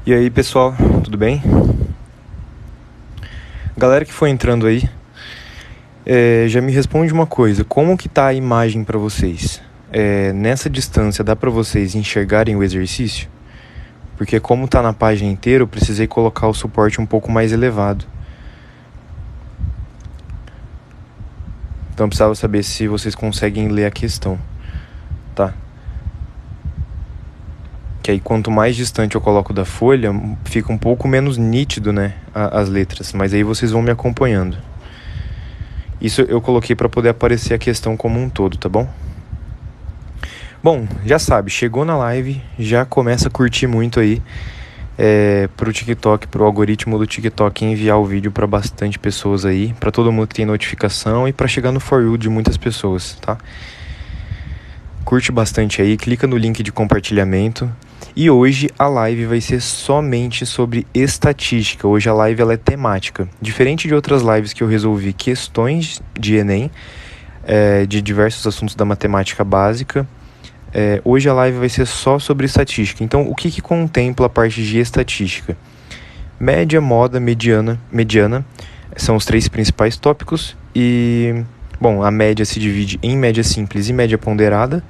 E aí, pessoal, tudo bem? Galera que foi entrando aí, já me responde uma coisa, como que tá a imagem para vocês? Nessa distância dá para vocês enxergarem o exercício? Porque como tá na página inteira, eu precisei colocar o suporte um pouco mais elevado. Então eu precisava saber se vocês conseguem ler a questão, tá? Que aí quanto mais distante eu coloco da folha, fica um pouco menos nítido, né, as letras. Mas aí vocês vão me acompanhando. Isso eu coloquei para poder aparecer a questão como um todo, tá bom? Bom, já sabe, chegou na live, já começa a curtir muito aí pro TikTok, pro algoritmo do TikTok enviar o vídeo para bastante pessoas aí, para todo mundo que tem notificação e para chegar no For You de muitas pessoas, tá? Curte bastante aí, clica no link de compartilhamento. E hoje a live vai ser somente sobre estatística. Hoje a live ela é temática. Diferente de outras lives que eu resolvi questões de Enem, de diversos assuntos da matemática básica, hoje a live vai ser só sobre estatística. Então, o que contempla a parte de estatística? Média, moda, mediana são os 3 principais tópicos. E, bom, a média se divide em média simples e média ponderada.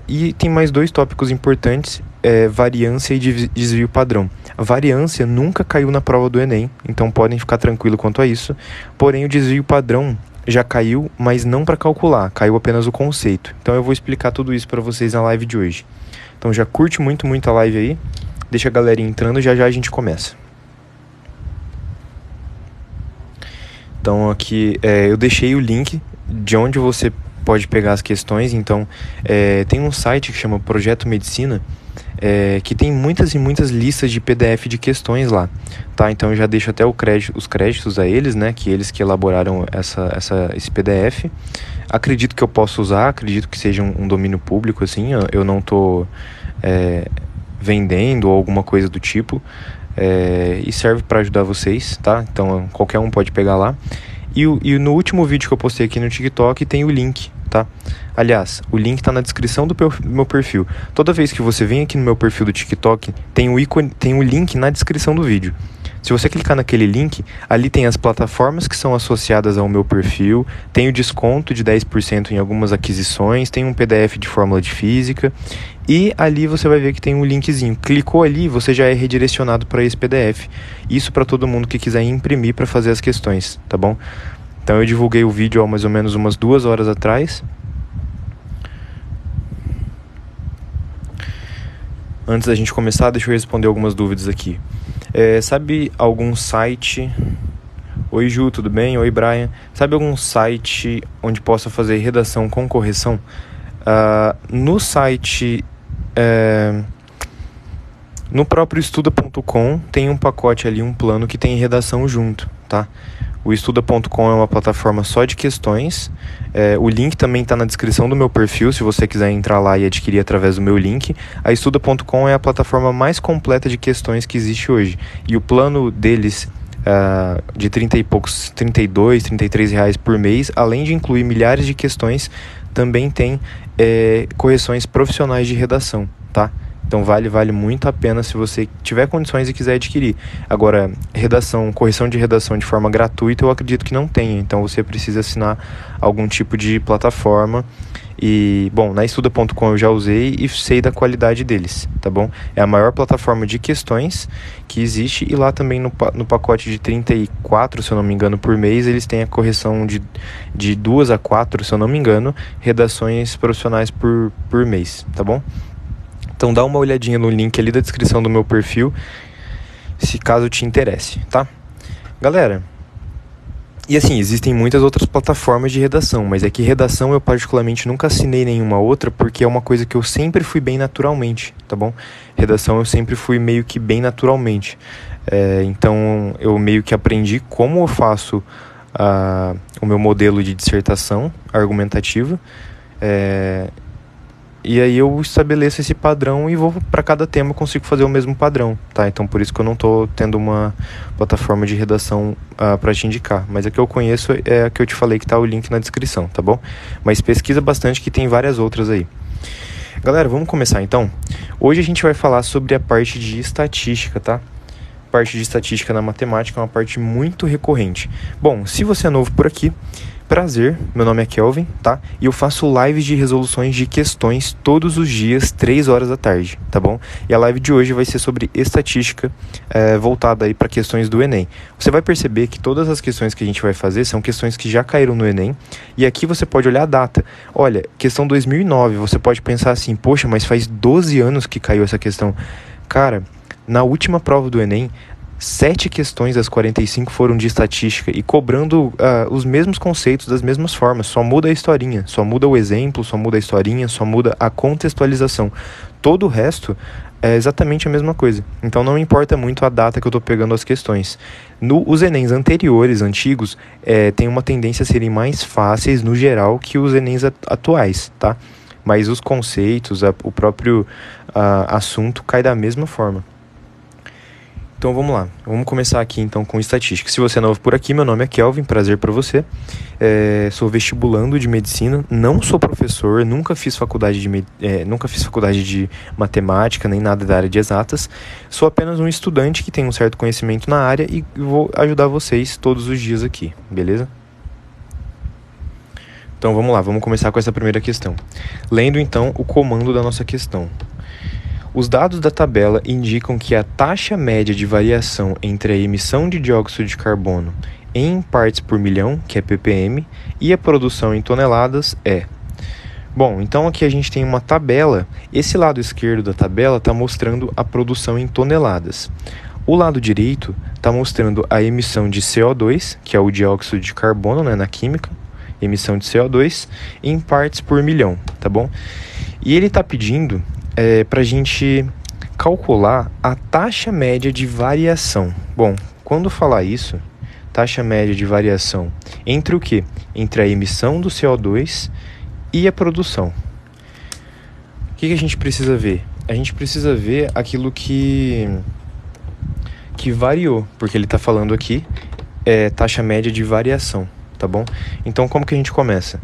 E tem mais 2 tópicos importantes, variância e desvio padrão. A variância nunca caiu na prova do Enem, então podem ficar tranquilo quanto a isso. Porém, o desvio padrão já caiu, mas não para calcular, caiu apenas o conceito. Então eu vou explicar tudo isso para vocês na live de hoje. Então já curte muito a live aí, deixa a galera entrando, já a gente começa. Então aqui eu deixei o link de onde você pode pegar as questões. Então tem um site que chama Projeto Medicina, que tem muitas e muitas listas de PDF de questões lá, tá? Então eu já deixo até os créditos a eles, né? Que eles que elaboraram esse PDF. Acredito que eu possa usar, acredito que seja um domínio público, assim. Eu não tô vendendo ou alguma coisa do tipo, e serve para ajudar vocês, tá? Então qualquer um pode pegar lá. E no último vídeo que eu postei aqui no TikTok tem o link, tá? Aliás, o link tá na descrição do meu perfil. Toda vez que você vem aqui no meu perfil do TikTok, tem o link na descrição do vídeo. Se você clicar naquele link, ali tem as plataformas que são associadas ao meu perfil, tem o desconto de 10% em algumas aquisições, tem um PDF de fórmula de física, e ali você vai ver que tem um linkzinho. Clicou ali, você já é redirecionado para esse PDF. Isso para todo mundo que quiser imprimir para fazer as questões, tá bom? Então eu divulguei o vídeo há mais ou menos umas 2 horas atrás. Antes da gente começar, deixa eu responder algumas dúvidas aqui. Sabe algum site... Oi Ju, tudo bem? Oi Brian. Sabe algum site onde possa fazer redação com correção? No site... no próprio estuda.com tem um pacote ali, um plano que tem redação junto, tá? O estuda.com é uma plataforma só de questões. O link também está na descrição do meu perfil, se você quiser entrar lá e adquirir através do meu link. A estuda.com é a plataforma mais completa de questões que existe hoje. E o plano deles, de 30 e poucos, 32, 33 reais por mês, além de incluir milhares de questões, também tem correções profissionais de redação, tá? Então vale muito a pena se você tiver condições e quiser adquirir. Agora, correção de redação de forma gratuita eu acredito que não tenha. Então você precisa assinar algum tipo de plataforma. E, bom, na estuda.com eu já usei e sei da qualidade deles, tá bom? É a maior plataforma de questões que existe. E lá também no pacote de 34, se eu não me engano, por mês, eles têm a correção de 2 a 4, se eu não me engano, redações profissionais por mês, tá bom? Então dá uma olhadinha no link ali da descrição do meu perfil, se caso te interesse, tá? Galera, e assim, existem muitas outras plataformas de redação, mas é que redação eu particularmente nunca assinei nenhuma outra, porque é uma coisa que eu sempre fui bem naturalmente, tá bom? Redação eu sempre fui meio que bem naturalmente. Então eu meio que aprendi como eu faço o meu modelo de dissertação argumentativa, e aí eu estabeleço esse padrão e vou para cada tema, eu consigo fazer o mesmo padrão, tá? Então por isso que eu não tô tendo uma plataforma de redação para te indicar. Mas a que eu conheço é a que eu te falei, que tá o link na descrição, tá bom? Mas pesquisa bastante que tem várias outras aí. Galera, vamos começar então? Hoje a gente vai falar sobre a parte de estatística, tá? A parte de estatística na matemática é uma parte muito recorrente. Bom, se você é novo por aqui, prazer, meu nome é Kelvin, tá? E eu faço lives de resoluções de questões todos os dias, 3 horas da tarde, tá bom? E a live de hoje vai ser sobre estatística, voltada aí para questões do Enem. Você vai perceber que todas as questões que a gente vai fazer são questões que já caíram no Enem, e aqui você pode olhar a data. Olha, questão 2009, você pode pensar assim, poxa, mas faz 12 anos que caiu essa questão. Cara, na última prova do Enem, 7 questões das 45 foram de estatística e cobrando os mesmos conceitos das mesmas formas, só muda a historinha, só muda o exemplo, só muda a historinha, só muda a contextualização. Todo o resto é exatamente a mesma coisa. Então não importa muito a data que eu estou pegando as questões. Os Enems anteriores, antigos, tem uma tendência a serem mais fáceis no geral que os Enems atuais, tá? Mas os conceitos, o próprio assunto cai da mesma forma. Então vamos lá, vamos começar aqui então com estatística. Se você é novo por aqui, meu nome é Kelvin, prazer para você. Sou vestibulando de medicina, não sou professor, nunca fiz faculdade de matemática, nem nada da área de exatas. Sou apenas um estudante que tem um certo conhecimento na área e vou ajudar vocês todos os dias aqui, beleza? Então vamos lá, vamos começar com essa primeira questão. Lendo então o comando da nossa questão. Os dados da tabela indicam que a taxa média de variação entre a emissão de dióxido de carbono em partes por milhão, que é ppm, e a produção em toneladas é... Bom, então aqui a gente tem uma tabela. Esse lado esquerdo da tabela está mostrando a produção em toneladas. O lado direito está mostrando a emissão de CO2, que é o dióxido de carbono, né, na química, emissão de CO2, em partes por milhão, tá bom? E ele está pedindo... para a gente calcular a taxa média de variação. Bom, quando falar isso, taxa média de variação entre o quê? Entre a emissão do CO2 e a produção. O que a gente precisa ver? A gente precisa ver aquilo que variou, porque ele está falando aqui taxa média de variação, tá bom? Então, como que a gente começa?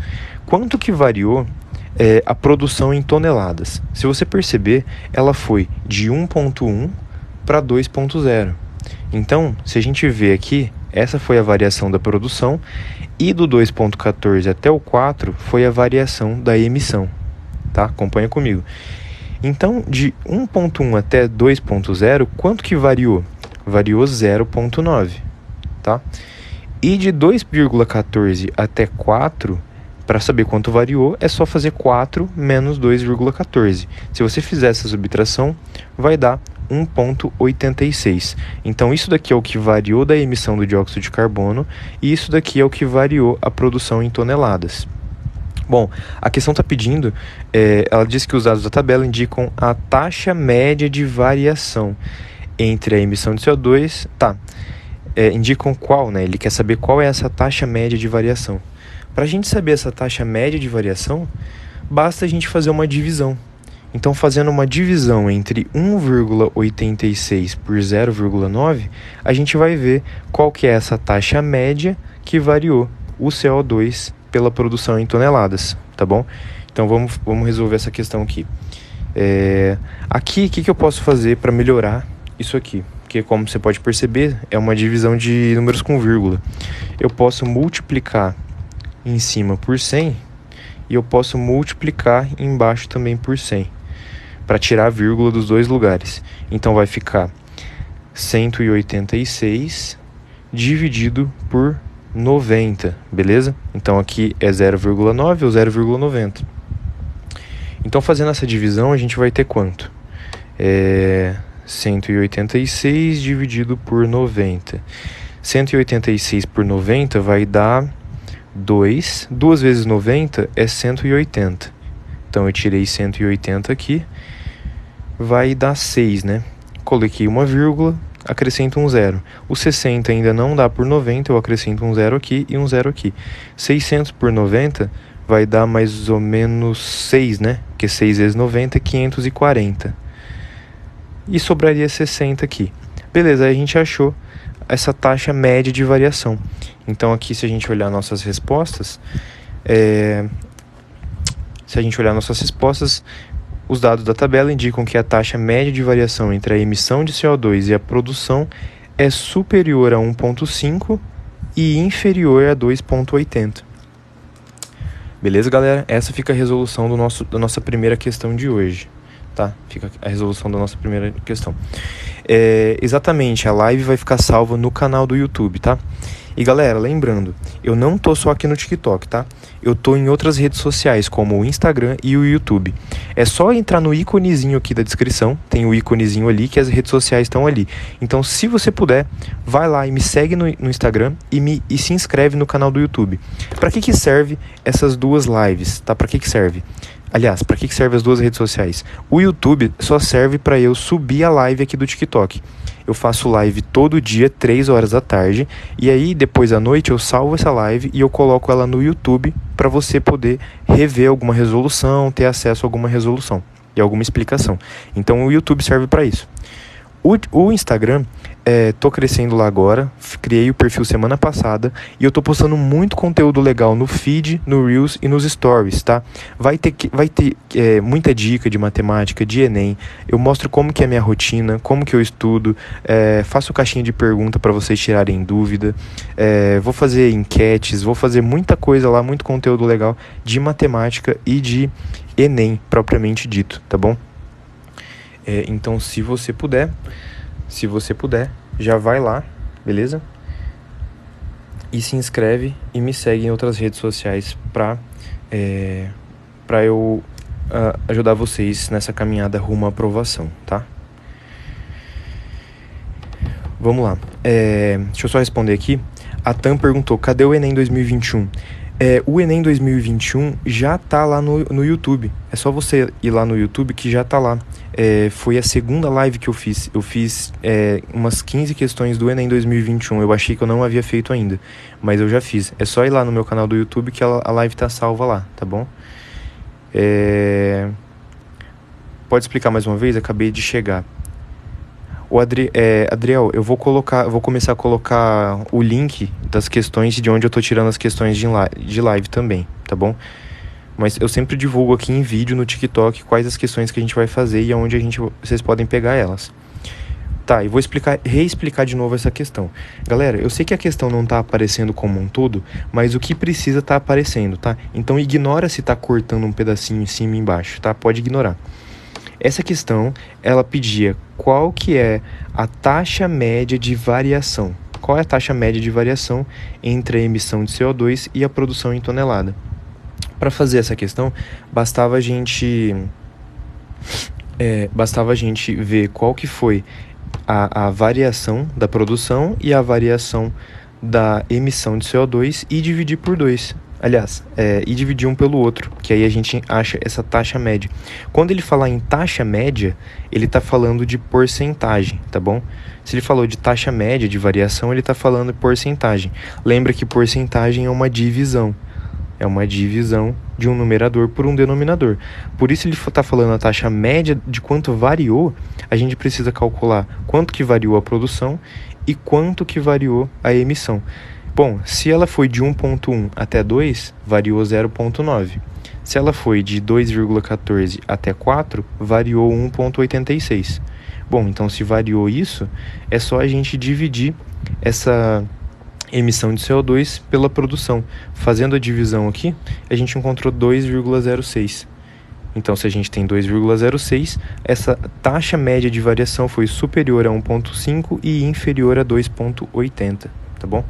Quanto que variou a produção em toneladas? Se você perceber, ela foi de 1.1 para 2.0. Então, se a gente vê aqui, essa foi a variação da produção e do 2.14 até o 4 foi a variação da emissão, tá? Acompanha comigo. Então, de 1.1 até 2.0, quanto que variou? Variou 0.9, tá? E de 2,14 até 4, para saber quanto variou, é só fazer 4 menos 2,14. Se você fizer essa subtração, vai dar 1,86. Então, isso daqui é o que variou da emissão do dióxido de carbono e isso daqui é o que variou a produção em toneladas. Bom, a questão está pedindo, ela diz que os dados da tabela indicam a taxa média de variação entre a emissão de CO2... indicam qual, né? Ele quer saber qual é essa taxa média de variação. Para a gente saber essa taxa média de variação, basta a gente fazer uma divisão. Então, fazendo uma divisão entre 1,86 por 0,9, a gente vai ver qual que é essa taxa média que variou o CO2 pela produção em toneladas, tá bom? Então, vamos resolver essa questão aqui. Aqui, o que eu posso fazer para melhorar isso aqui? Porque, como você pode perceber, é uma divisão de números com vírgula. Eu posso multiplicar em cima por 100 e eu posso multiplicar embaixo também por 100 para tirar a vírgula dos dois lugares. Então vai ficar 186 dividido por 90, beleza? Então aqui é 0,9 ou 0,90. Então, fazendo essa divisão, a gente vai ter quanto? 186 dividido por 90. 186 por 90 vai dar 2. 2 vezes 90 é 180. Então, eu tirei 180 aqui. Vai dar 6, né? Coloquei uma vírgula, acrescento um zero. O 60 ainda não dá por 90, eu acrescento um zero aqui e um zero aqui. 600 por 90 vai dar mais ou menos 6, né? Porque 6 vezes 90 é 540. E sobraria 60 aqui. Beleza, aí a gente achou essa taxa média de variação. Então aqui, se a gente olhar nossas respostas, Os dados da tabela indicam que a taxa média de variação entre a emissão de CO2 e a produção é superior a 1,5 e inferior a 2,80. Beleza, galera? Essa fica a resolução da nossa primeira questão de hoje, tá? Fica a resolução da nossa primeira questão. Exatamente, a live vai ficar salva no canal do YouTube, tá? E galera, lembrando, eu não tô só aqui no TikTok, tá? Eu tô em outras redes sociais, como o Instagram e o YouTube. É só entrar no íconezinho aqui da descrição, tem o íconezinho ali, que as redes sociais estão ali. Então, se você puder, vai lá e me segue no Instagram e se inscreve no canal do YouTube. Para que serve essas duas lives, tá? Para que serve? Aliás, para que serve as duas redes sociais? O YouTube só serve para eu subir a live aqui do TikTok. Eu faço live todo dia, 3 horas da tarde, e aí depois à noite eu salvo essa live e eu coloco ela no YouTube para você poder rever alguma resolução, ter acesso a alguma resolução e alguma explicação. Então o YouTube serve para isso. O Instagram, tô crescendo lá agora, criei o perfil semana passada e eu tô postando muito conteúdo legal no feed, no Reels e nos Stories, tá? Vai ter muita dica de matemática, de Enem, eu mostro como que é a minha rotina, como que eu estudo, faço caixinha de pergunta para vocês tirarem dúvida, vou fazer enquetes, vou fazer muita coisa lá, muito conteúdo legal de matemática e de Enem, propriamente dito, tá bom? Então, se você puder, já vai lá, beleza? E se inscreve e me segue em outras redes sociais para eu ajudar vocês nessa caminhada rumo à aprovação, tá? Vamos lá. Deixa eu só responder aqui. A Tam perguntou, cadê o Enem 2021? O Enem 2021 já tá lá no YouTube. É só você ir lá no YouTube que já tá lá. Foi a segunda live que eu fiz. Eu fiz umas 15 questões do Enem 2021. Eu achei que eu não havia feito ainda, mas eu já fiz. É só ir lá no meu canal do YouTube que a live tá salva lá, tá bom? Pode explicar mais uma vez? Acabei de chegar. Adriel, eu vou começar a colocar o link das questões de onde eu tô tirando as questões de live também, tá bom? Mas eu sempre divulgo aqui em vídeo no TikTok quais as questões que a gente vai fazer e aonde vocês podem pegar elas. Tá, e vou reexplicar de novo essa questão. Galera, eu sei que a questão não tá aparecendo como um todo, mas o que precisa tá aparecendo, tá? Então ignora se tá cortando um pedacinho em cima e embaixo, tá? Pode ignorar. Essa questão, ela pedia qual que é a taxa média de variação. Qual é a taxa média de variação entre a emissão de CO2 e a produção em tonelada? Para fazer essa questão, bastava a gente ver qual que foi a variação da produção e a variação da emissão de CO2 e dividir por 2. Aliás, e dividir um pelo outro, que aí a gente acha essa taxa média. Quando ele falar em taxa média, ele está falando de porcentagem, tá bom? Se ele falou de taxa média de variação, ele está falando de porcentagem. Lembra que porcentagem é uma divisão. É uma divisão de um numerador por um denominador. Por isso ele está falando a taxa média de quanto variou, a gente precisa calcular quanto que variou a produção e quanto que variou a emissão. Bom, se ela foi de 1,1 até 2, variou 0,9. Se ela foi de 2,14 até 4, variou 1,86. Bom, então se variou isso, é só a gente dividir essa emissão de CO2 pela produção. Fazendo a divisão aqui, a gente encontrou 2,06. Então, se a gente tem 2,06, essa taxa média de variação foi superior a 1,5 e inferior a 2,80, tá bom?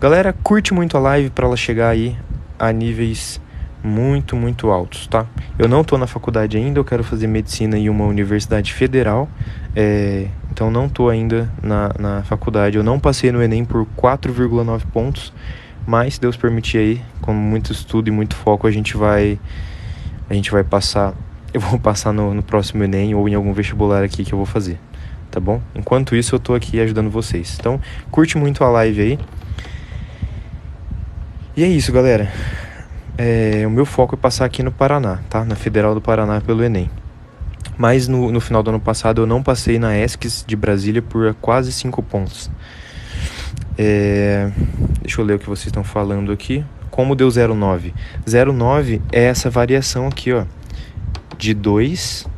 Galera, curte muito a live para ela chegar aí a níveis muito, muito altos, tá? Eu não tô na faculdade ainda, eu quero fazer medicina em uma universidade federal, então não tô ainda na faculdade. Eu não passei no Enem por 4,9 pontos, mas se Deus permitir aí, com muito estudo e muito foco, a gente vai passar. Eu vou passar no próximo Enem ou em algum vestibular aqui que eu vou fazer, tá bom? Enquanto isso, eu tô aqui ajudando vocês. Então, curte muito a live aí. E é isso, galera. O meu foco é passar aqui no Paraná, tá? Na Federal do Paraná pelo Enem. Mas no final do ano passado eu não passei na ESCS de Brasília por quase 5 pontos. Deixa eu ler o que vocês estão falando aqui. Como deu 0,9? 0,9 é essa variação aqui, ó. de 2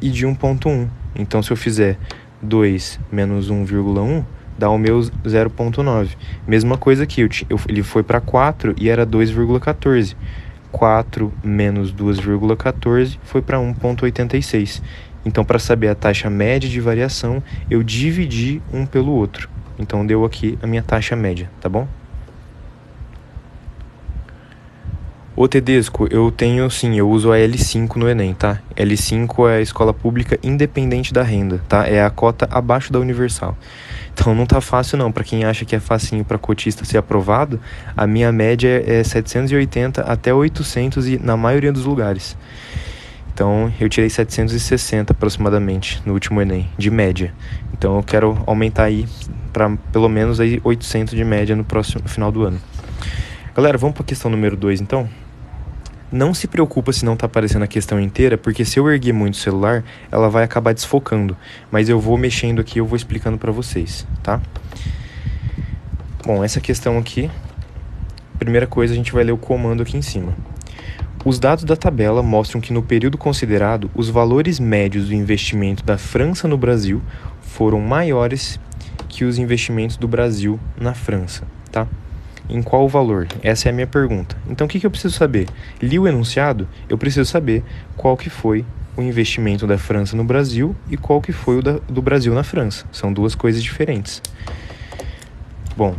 e de 1,1. Então, se eu fizer 2 menos 1,1, dá o meu 0,9. Mesma coisa aqui, ele foi para 4 e era 2,14. 4 menos 2,14 foi para 1,86. Então, para saber a taxa média de variação, eu dividi um pelo outro. Então, deu aqui a minha taxa média, tá bom? Ô Tedesco, eu uso a L5 no Enem, tá? L5 é a escola pública independente da renda, tá? É a cota abaixo da universal. Então não tá fácil não, para quem acha que é facinho para cotista ser aprovado, a minha média é 780 até 800 e na maioria dos lugares. Então eu tirei 760 aproximadamente no último Enem, de média. Então eu quero aumentar aí para pelo menos aí 800 de média no final do ano. Galera, vamos para a questão número 2 então? Não se preocupa se não está aparecendo a questão inteira, porque se eu erguer muito o celular, ela vai acabar desfocando. Mas eu vou mexendo aqui, eu vou explicando para vocês, tá? Bom, essa questão aqui, primeira coisa, a gente vai ler o comando aqui em cima. Os dados da tabela mostram que no período considerado, os valores médios do investimento da França no Brasil foram maiores que os investimentos do Brasil na França, tá? Em qual valor? Essa é a minha pergunta. Então, o que eu preciso saber? Li o enunciado, eu preciso saber qual que foi o investimento da França no Brasil e qual que foi o do Brasil na França. São duas coisas diferentes. Bom,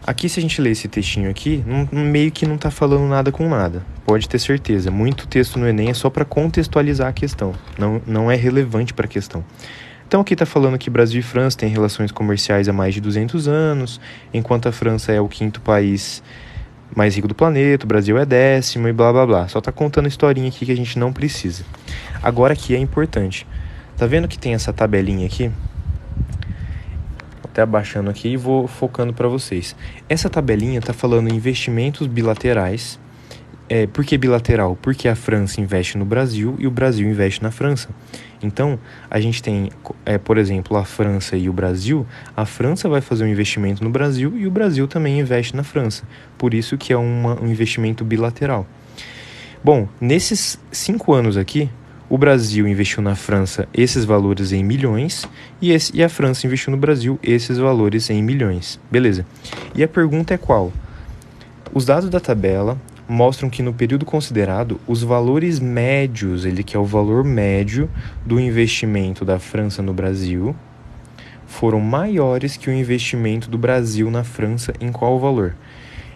aqui se a gente ler esse textinho aqui, meio que não está falando nada com nada. Pode ter certeza. Muito texto no Enem é só para contextualizar a questão. Não é relevante para a questão. Então aqui está falando que Brasil e França têm relações comerciais há mais de 200 anos, enquanto a França é o 5º país mais rico do planeta, o Brasil é 10º e blá blá blá. Só está contando a historinha aqui que a gente não precisa. Agora aqui é importante. Tá vendo que tem essa tabelinha aqui? Vou até abaixando aqui e vou focando para vocês. Essa tabelinha está falando investimentos bilaterais. Por que bilateral? Porque a França investe no Brasil e o Brasil investe na França. Então, a gente tem, por exemplo, a França e o Brasil. A França vai fazer um investimento no Brasil e o Brasil também investe na França. Por isso que é um investimento bilateral. Bom, nesses 5 anos aqui, o Brasil investiu na França esses valores em milhões e a França investiu no Brasil esses valores em milhões. Beleza. E a pergunta é qual? Os dados da tabela mostram que no período considerado, os valores médios, ele que é o valor médio do investimento da França no Brasil, foram maiores que o investimento do Brasil na França em qual valor?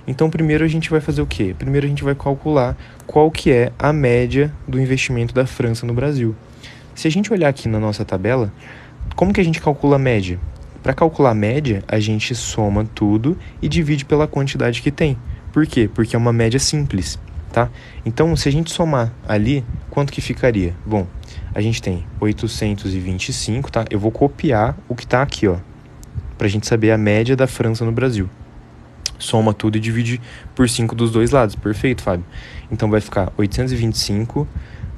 Então, primeiro a gente vai fazer o quê? Primeiro a gente vai calcular qual que é a média do investimento da França no Brasil. Se a gente olhar aqui na nossa tabela, como que a gente calcula a média? Para calcular a média, a gente soma tudo e divide pela quantidade que tem. Por quê? Porque é uma média simples, tá? Então, se a gente somar ali, quanto que ficaria? Bom, a gente tem 825, tá? Eu vou copiar o que tá aqui, ó, pra gente saber a média da França no Brasil. Soma tudo e divide por 5 dos dois lados. Perfeito, Fábio? Então, vai ficar 825,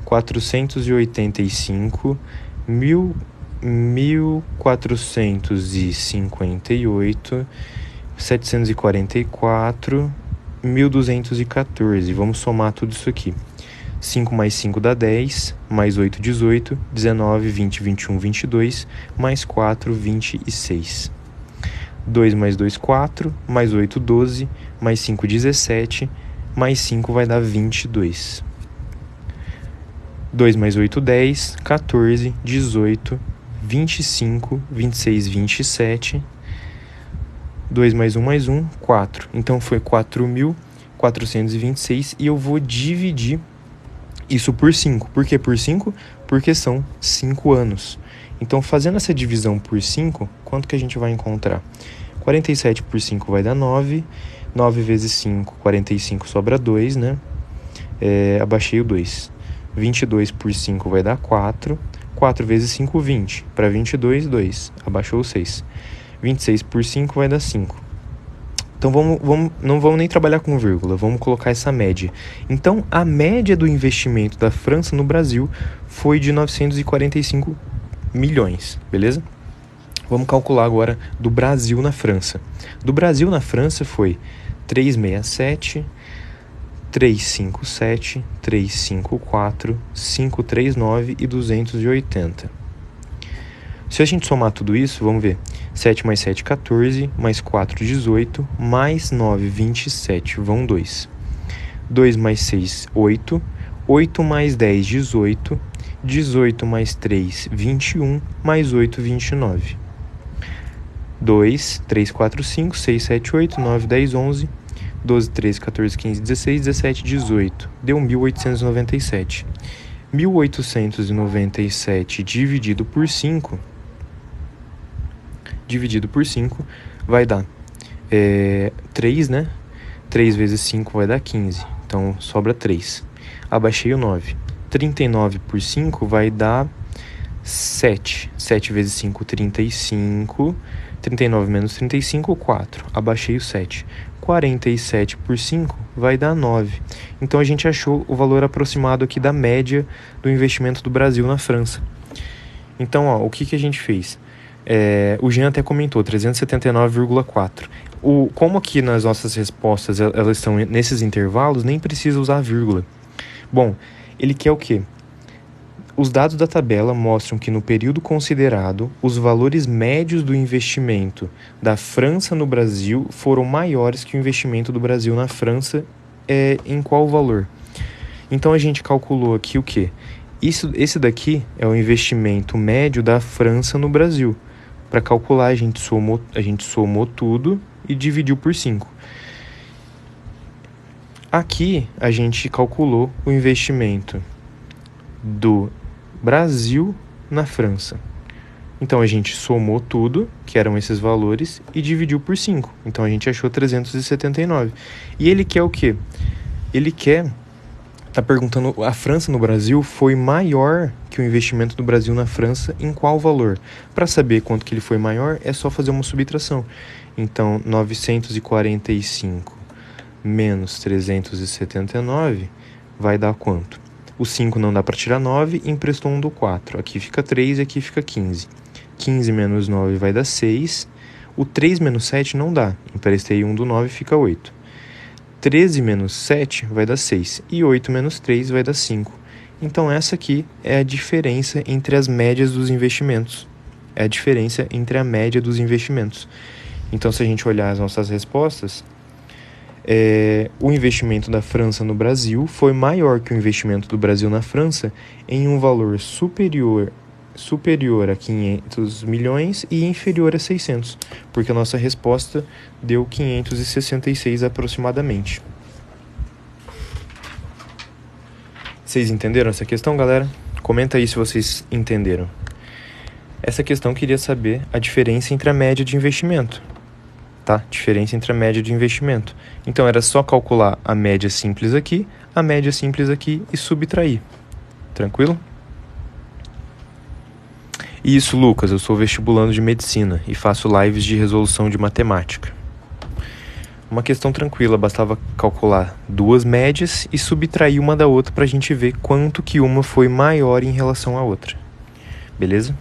485, 1458, 744... 1.214, vamos somar tudo isso aqui. 5 mais 5 dá 10, mais 8, 18, 19, 20, 21, 22, mais 4, 26. 2 mais 2, 4, mais 8, 12, mais 5, 17, mais 5 vai dar 22. 2 mais 8, 10, 14, 18, 25, 26, 27... 2 mais 1, 4. Então, foi 4.426 e eu vou dividir isso por 5. Por que por 5? Porque são 5 anos. Então, fazendo essa divisão por 5, quanto que a gente vai encontrar? 47 por 5 vai dar 9. 9 vezes 5, 45 sobra 2, né? Abaixei o 2. 22 por 5 vai dar 4. 4 vezes 5, 20. Para 22, 2. Abaixou o 6. 26 por 5 vai dar 5. Então, não vamos nem trabalhar com vírgula, vamos colocar essa média. Então, a média do investimento da França no Brasil foi de 945 milhões, beleza? Vamos calcular agora do Brasil na França. Do Brasil na França foi 367, 357, 354, 539 e 280. Se a gente somar tudo isso, vamos ver. 7 mais 7, 14, mais 4, 18, mais 9, 27, vão 2. 2 mais 6, 8. 8 mais 10, 18. 18 mais 3, 21, mais 8, 29. 2, 3, 4, 5, 6, 7, 8, 9, 10, 11, 12, 13, 14, 15, 16, 17, 18. Deu 1.897. 1.897 dividido por 5 vai dar 3, né? 3 vezes 5 vai dar 15. Então, sobra 3. Abaixei o 9. 39 por 5 vai dar 7. 7 vezes 5, 35. 39 menos 35, 4. Abaixei o 7. 47 por 5 vai dar 9. Então, a gente achou o valor aproximado aqui da média do investimento do Brasil na França. Então, o que a gente fez? O Jean até comentou, 379,4. Como aqui nas nossas respostas elas estão nesses intervalos, nem precisa usar vírgula. Bom, ele quer o quê? Os dados da tabela mostram que no período considerado, os valores médios do investimento da França no Brasil foram maiores que o investimento do Brasil na França. Em qual valor? Então a gente calculou aqui o quê? Esse daqui é o investimento médio da França no Brasil. Para calcular, a gente somou tudo e dividiu por 5. Aqui, a gente calculou o investimento do Brasil na França. Então, a gente somou tudo, que eram esses valores, e dividiu por 5. Então, a gente achou 379. E ele quer o quê? Tá perguntando, a França no Brasil foi maior que o investimento do Brasil na França em qual valor? Para saber quanto que ele foi maior, é só fazer uma subtração. Então, 945 menos 379 vai dar quanto? O 5 não dá para tirar 9, emprestou um do 4. Aqui fica 3 e aqui fica 15. 15 menos 9 vai dar 6. O 3 menos 7 não dá. Emprestei um do 9 e fica 8. 13 menos 7 vai dar 6. E 8 menos 3 vai dar 5. Então, essa aqui é a diferença entre as médias dos investimentos. É a diferença entre a média dos investimentos. Então, se a gente olhar as nossas respostas, o investimento da França no Brasil foi maior que o investimento do Brasil na França em um valor superior a 500 milhões e inferior a 600, porque a nossa resposta deu 566 aproximadamente. Vocês entenderam essa questão, galera? Comenta aí se vocês entenderam. Essa questão queria saber a diferença entre a média de investimento. Tá? Diferença entre a média de investimento. Então, era só calcular a média simples aqui e subtrair. Tranquilo? Isso, Lucas, eu sou vestibulando de medicina e faço lives de resolução de matemática. Uma questão tranquila, bastava calcular duas médias e subtrair uma da outra para a gente ver quanto que uma foi maior em relação à outra. Beleza?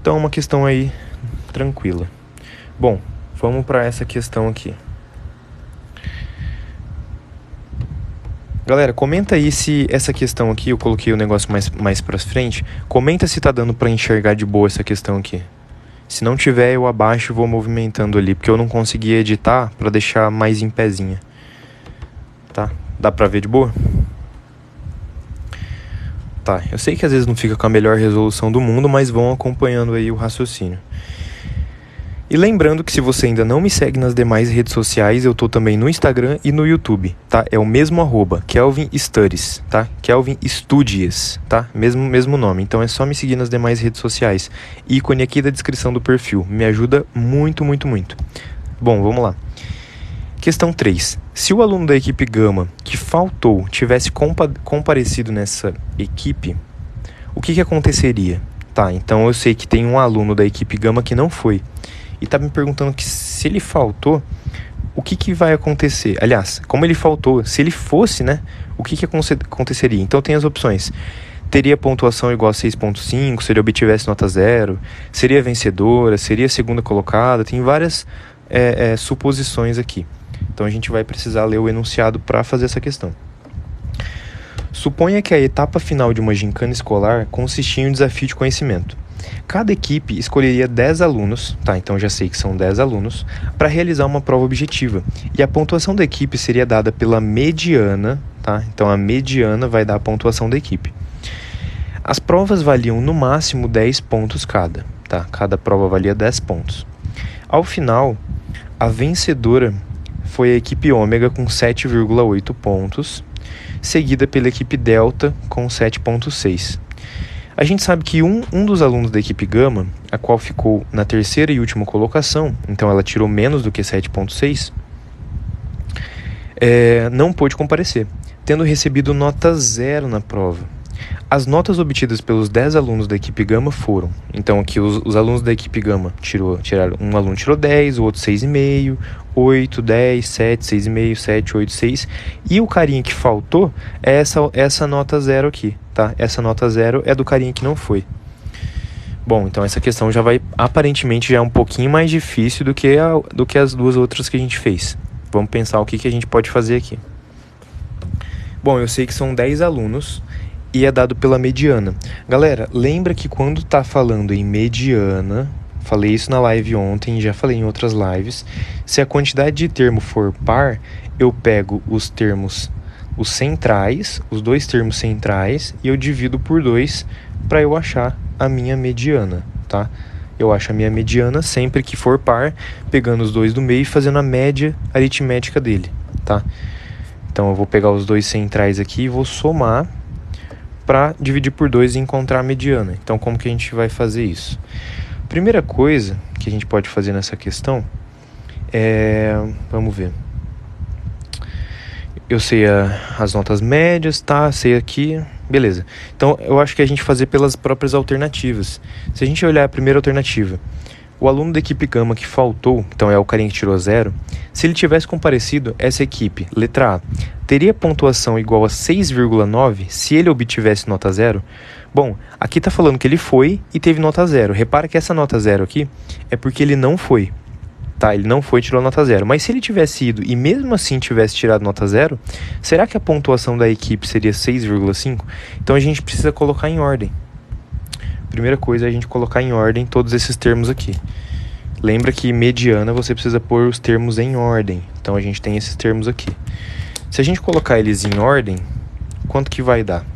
Então, uma questão aí tranquila. Bom, vamos para essa questão aqui. Galera, comenta aí se essa questão aqui, eu coloquei o negócio mais pra frente, comenta se tá dando pra enxergar de boa essa questão aqui. Se não tiver, eu abaixo e vou movimentando ali, porque eu não consegui editar pra deixar mais em pezinha. Tá? Dá pra ver de boa? Tá, eu sei que às vezes não fica com a melhor resolução do mundo, mas vão acompanhando aí o raciocínio. E lembrando que se você ainda não me segue nas demais redes sociais, eu tô também no Instagram e no YouTube, tá? É o mesmo @, Kelvin Studies, tá? Kelvin Studies, tá? Mesmo nome. Então é só me seguir nas demais redes sociais. Ícone aqui da descrição do perfil. Me ajuda muito, muito, muito. Bom, vamos lá. Questão 3. Se o aluno da equipe Gama que faltou tivesse comparecido nessa equipe, o que aconteceria? Tá, então eu sei que tem um aluno da equipe Gama que não foi. E tá me perguntando que se ele faltou, o que vai acontecer? Aliás, como ele faltou, se ele fosse, né? O que aconteceria? Então tem as opções. Teria pontuação igual a 6.5, se ele obtivesse nota 0, seria vencedora, seria segunda colocada, tem várias suposições aqui. Então a gente vai precisar ler o enunciado para fazer essa questão. Suponha que a etapa final de uma gincana escolar consistia em um desafio de conhecimento. Cada equipe escolheria 10 alunos, tá? Então já sei que são 10 alunos, para realizar uma prova objetiva. E a pontuação da equipe seria dada pela mediana, tá? Então a mediana vai dar a pontuação da equipe. As provas valiam no máximo 10 pontos cada, tá? Cada prova valia 10 pontos. Ao final, a vencedora foi a equipe ômega com 7,8 pontos, seguida pela equipe delta com 7,6. A gente sabe que um dos alunos da equipe gama, a qual ficou na terceira e última colocação, então ela tirou menos do que 7,6, não pôde comparecer, tendo recebido nota 0 na prova. As notas obtidas pelos 10 alunos da equipe gama foram, então aqui os alunos da equipe gama tiraram, um aluno tirou 10, o outro 6,5, 8, 10, 7, 6,5, 7, 8, 6, e o carinha que faltou é essa nota 0 aqui, tá? Essa nota 0 é do carinha que não foi. Bom, então essa questão já vai, aparentemente, já é um pouquinho mais difícil do que as duas outras que a gente fez. Vamos pensar o que a gente pode fazer aqui. Bom, eu sei que são 10 alunos, e é dado pela mediana. Galera, lembra que quando tá falando em mediana, falei isso na live ontem, já falei em outras lives, se a quantidade de termo for par, eu pego os centrais, os dois termos centrais, e eu divido por 2 para eu achar a minha mediana, tá? Eu acho a minha mediana sempre que for par, pegando os dois do meio e fazendo a média aritmética dele, tá? Então eu vou pegar os dois centrais aqui e vou somar para dividir por 2 e encontrar a mediana. Então, como que a gente vai fazer isso? Primeira coisa que a gente pode fazer nessa questão vamos ver. Eu sei as notas médias, tá? Sei aqui, beleza. Então, eu acho que a gente fazer pelas próprias alternativas. Se a gente olhar a primeira alternativa, o aluno da equipe gama que faltou, então é o carinha que tirou 0, se ele tivesse comparecido, essa equipe, letra A, teria pontuação igual a 6,9 se ele obtivesse nota 0? Bom, aqui está falando que ele foi e teve nota 0. Repara que essa nota 0 aqui é porque ele não foi, tá? Ele não foi e tirou nota 0. Mas se ele tivesse ido e mesmo assim tivesse tirado nota 0, será que a pontuação da equipe seria 6,5? Então a gente precisa colocar em ordem. Primeira coisa é a gente colocar em ordem todos esses termos aqui. Lembra que mediana você precisa pôr os termos em ordem. Então a gente tem esses termos aqui. Se a gente colocar eles em ordem, quanto que vai dar?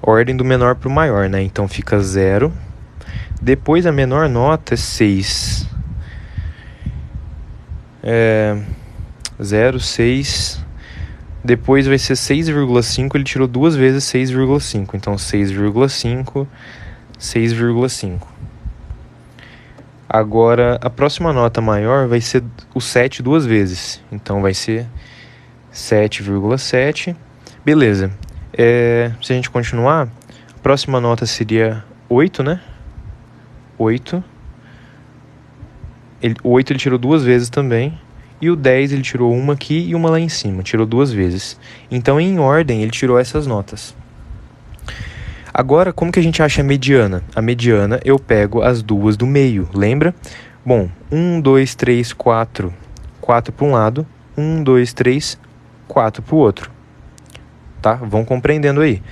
Ordem do menor para o maior, né? Então fica 0. Depois a menor nota é 6. 0, 6... Depois vai ser 6,5, ele tirou 2 vezes 6,5. Então 6,5, 6,5. Agora, a próxima nota maior vai ser o 7 2 vezes. Então vai ser 7,7. Beleza. Se a gente continuar, a próxima nota seria 8, né? 8. O 8 ele tirou 2 vezes também. E o 10 ele tirou uma aqui e uma lá em cima, tirou 2 vezes. Então, em ordem, ele tirou essas notas. Agora, como que a gente acha a mediana? A mediana eu pego as duas do meio, lembra? Bom, 1, 2, 3, 4. 4 para um lado, 1, 2, 3, 4 para o outro. Tá? Vão compreendendo aí.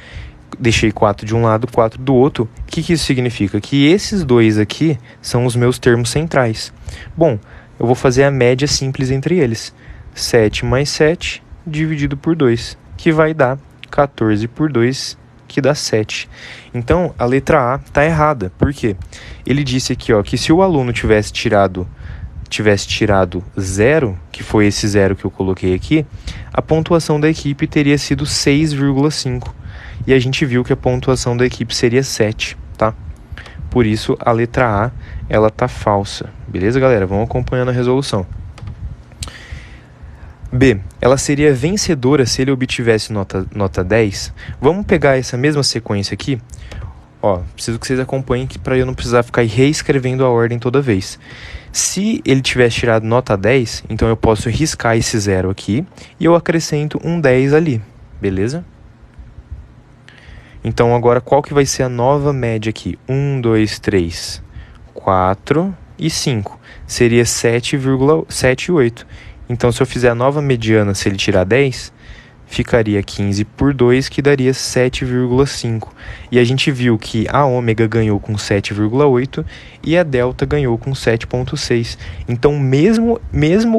Deixei 4 de um lado, 4 do outro. O que isso significa? Que esses dois aqui são os meus termos centrais. Bom, eu vou fazer a média simples entre eles. 7 mais 7 dividido por 2, que vai dar 14 por 2, que dá 7. Então, a letra A está errada. Por quê? Ele disse aqui que se o aluno tivesse tirado 0, que foi esse 0 que eu coloquei aqui, a pontuação da equipe teria sido 6,5. E a gente viu que a pontuação da equipe seria 7, tá? Por isso, a letra A, ela tá falsa. Beleza, galera? Vamos acompanhando a resolução. B. Ela seria vencedora se ele obtivesse nota 10. Vamos pegar essa mesma sequência aqui. Preciso que vocês acompanhem para eu não precisar ficar reescrevendo a ordem toda vez. Se ele tivesse tirado nota 10, então eu posso riscar esse 0 aqui e eu acrescento um 10 ali. Beleza? Então, agora, qual que vai ser a nova média aqui? 1, 2, 3, 4, e 5. Seria 7,78. Então, se eu fizer a nova mediana, se ele tirar 10, ficaria 15 por 2, que daria 7,5. E a gente viu que a ômega ganhou com 7,8 e a delta ganhou com 7,6. Então, mesmo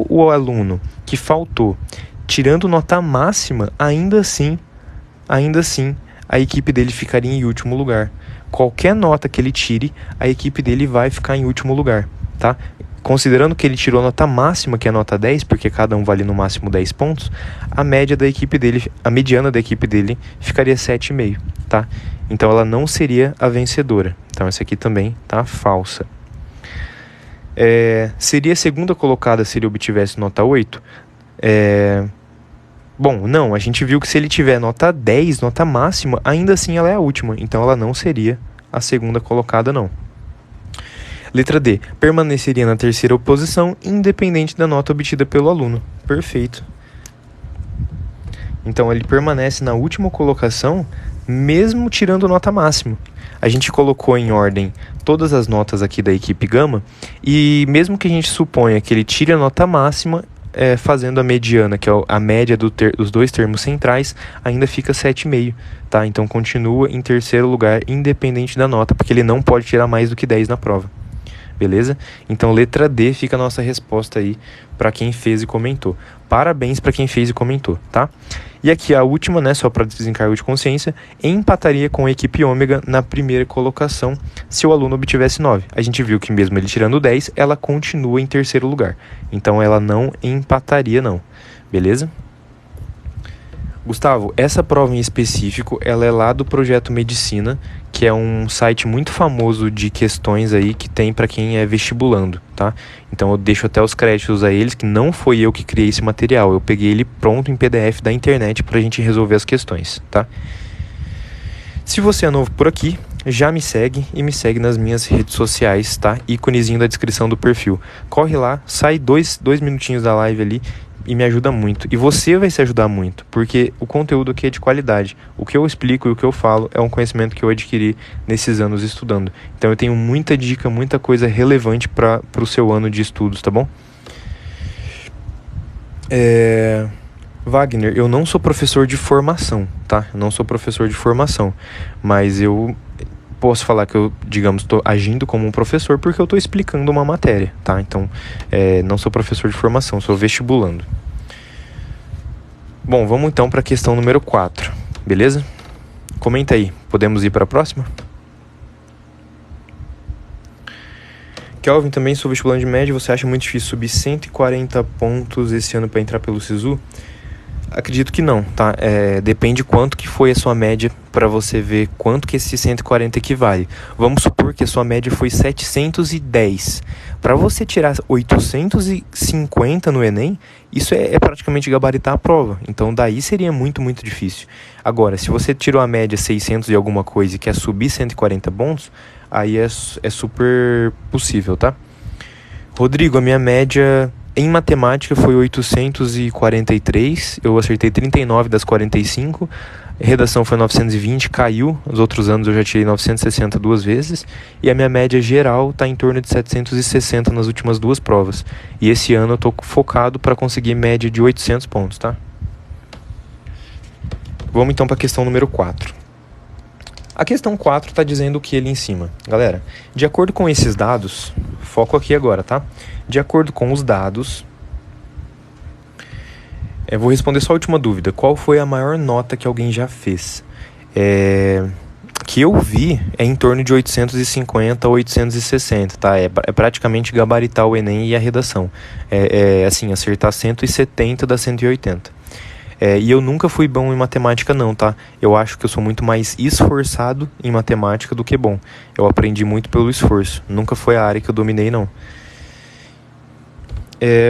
o aluno que faltou, tirando nota máxima, ainda assim, a equipe dele ficaria em último lugar. Qualquer nota que ele tire, a equipe dele vai ficar em último lugar, tá? Considerando que ele tirou a nota máxima, que é a nota 10, porque cada um vale no máximo 10 pontos, a mediana da equipe dele ficaria 7,5, tá? Então ela não seria a vencedora. Então essa aqui também tá falsa. Seria a segunda colocada se ele obtivesse nota 8? Bom, não, a gente viu que se ele tiver nota 10, nota máxima, ainda assim ela é a última. Então ela não seria a segunda colocada, não. Letra D. Permaneceria na terceira posição, independente da nota obtida pelo aluno. Perfeito. Então ele permanece na última colocação, mesmo tirando nota máxima. A gente colocou em ordem todas as notas aqui da equipe Gama, e mesmo que a gente suponha que ele tire a nota máxima, fazendo a mediana, que é a média dos dois termos centrais, ainda fica 7,5, tá? Então continua em terceiro lugar, independente da nota, porque ele não pode tirar mais do que 10 na prova. Beleza? Então letra D fica a nossa resposta aí para quem fez e comentou. Parabéns para quem fez e comentou, tá? E aqui a última, né, só para desencargo de consciência, empataria com a equipe ômega na primeira colocação se o aluno obtivesse 9. A gente viu que mesmo ele tirando 10, ela continua em terceiro lugar. Então ela não empataria não. Beleza? Gustavo, essa prova em específico, ela é lá do Projeto Medicina, que é um site muito famoso de questões aí que tem para quem é vestibulando, tá? Então eu deixo até os créditos a eles, que não foi eu que criei esse material, eu peguei ele pronto em PDF da internet pra gente resolver as questões, tá? Se você é novo por aqui, já me segue e me segue nas minhas redes sociais, tá? Íconezinho da descrição do perfil. Corre lá, sai dois minutinhos da live ali e me ajuda muito. E você vai se ajudar muito, porque o conteúdo aqui é de qualidade. O que eu explico e o que eu falo é um conhecimento que eu adquiri nesses anos estudando. Então eu tenho muita dica, muita coisa relevante para o seu ano de estudos, tá bom? Wagner, eu não sou professor de formação, tá? Eu não sou professor de formação, mas eu posso falar que eu, digamos, estou agindo como um professor porque eu estou explicando uma matéria, tá? Então, não sou professor de formação, sou vestibulando. Bom, vamos então para a questão número 4, beleza? Comenta aí, podemos ir para a próxima? Kelvin, também sou vestibulando de média, você acha muito difícil subir 140 pontos esse ano para entrar pelo SISU? Acredito que não, tá? Depende quanto que foi a sua média para você ver quanto que esse 140 equivale. Vamos supor que a sua média foi 710. Para você tirar 850 no Enem, isso é praticamente gabaritar a prova. Então daí seria muito, muito difícil. Agora, se você tirou a média 600 e alguma coisa e quer subir 140 pontos, aí é super possível, tá? Rodrigo, a minha média em matemática foi 843, eu acertei 39 das 45, redação foi 920, caiu, os outros anos eu já tirei 960 duas vezes, e a minha média geral está em torno de 760 nas últimas duas provas, e esse ano eu estou focado para conseguir média de 800 pontos, tá? Vamos então para a questão número 4. A questão 4 está dizendo o que ali em cima. Galera, de acordo com esses dados, foco aqui agora, tá? De acordo com os dados, eu vou responder só a última dúvida. Qual foi a maior nota que alguém já fez? Que eu vi é em torno de 850 a 860, tá? É praticamente gabaritar o Enem e a redação. Assim, acertar 170 das 180. E eu nunca fui bom em matemática não, tá? Eu acho que eu sou muito mais esforçado em matemática do que bom. Eu aprendi muito pelo esforço. Nunca foi a área que eu dominei, não.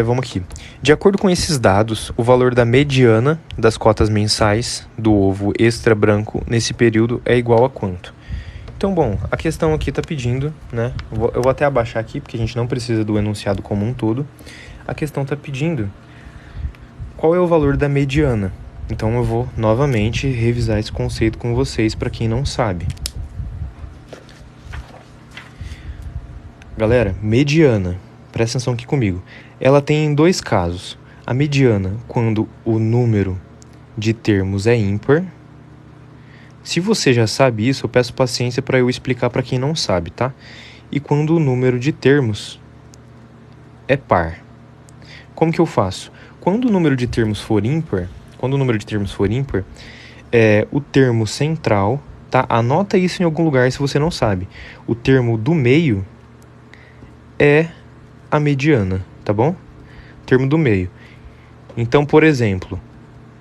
Vamos aqui. De acordo com esses dados, o valor da mediana das cotas mensais do ovo extra branco nesse período é igual a quanto? Então, bom, a questão aqui está pedindo, né? Eu vou até abaixar aqui, porque a gente não precisa do enunciado como um todo. A questão está pedindo qual é o valor da mediana. Então eu vou novamente revisar esse conceito com vocês para quem não sabe. Galera, mediana, presta atenção aqui comigo. Ela tem dois casos. A mediana, quando o número de termos é ímpar. Se você já sabe isso, eu peço paciência para eu explicar para quem não sabe, tá? E quando o número de termos é par. Como que eu faço? Quando o número de termos for ímpar, o termo central, tá? Anota isso em algum lugar se você não sabe. O termo do meio é a mediana, tá bom? Termo do meio. Então, por exemplo,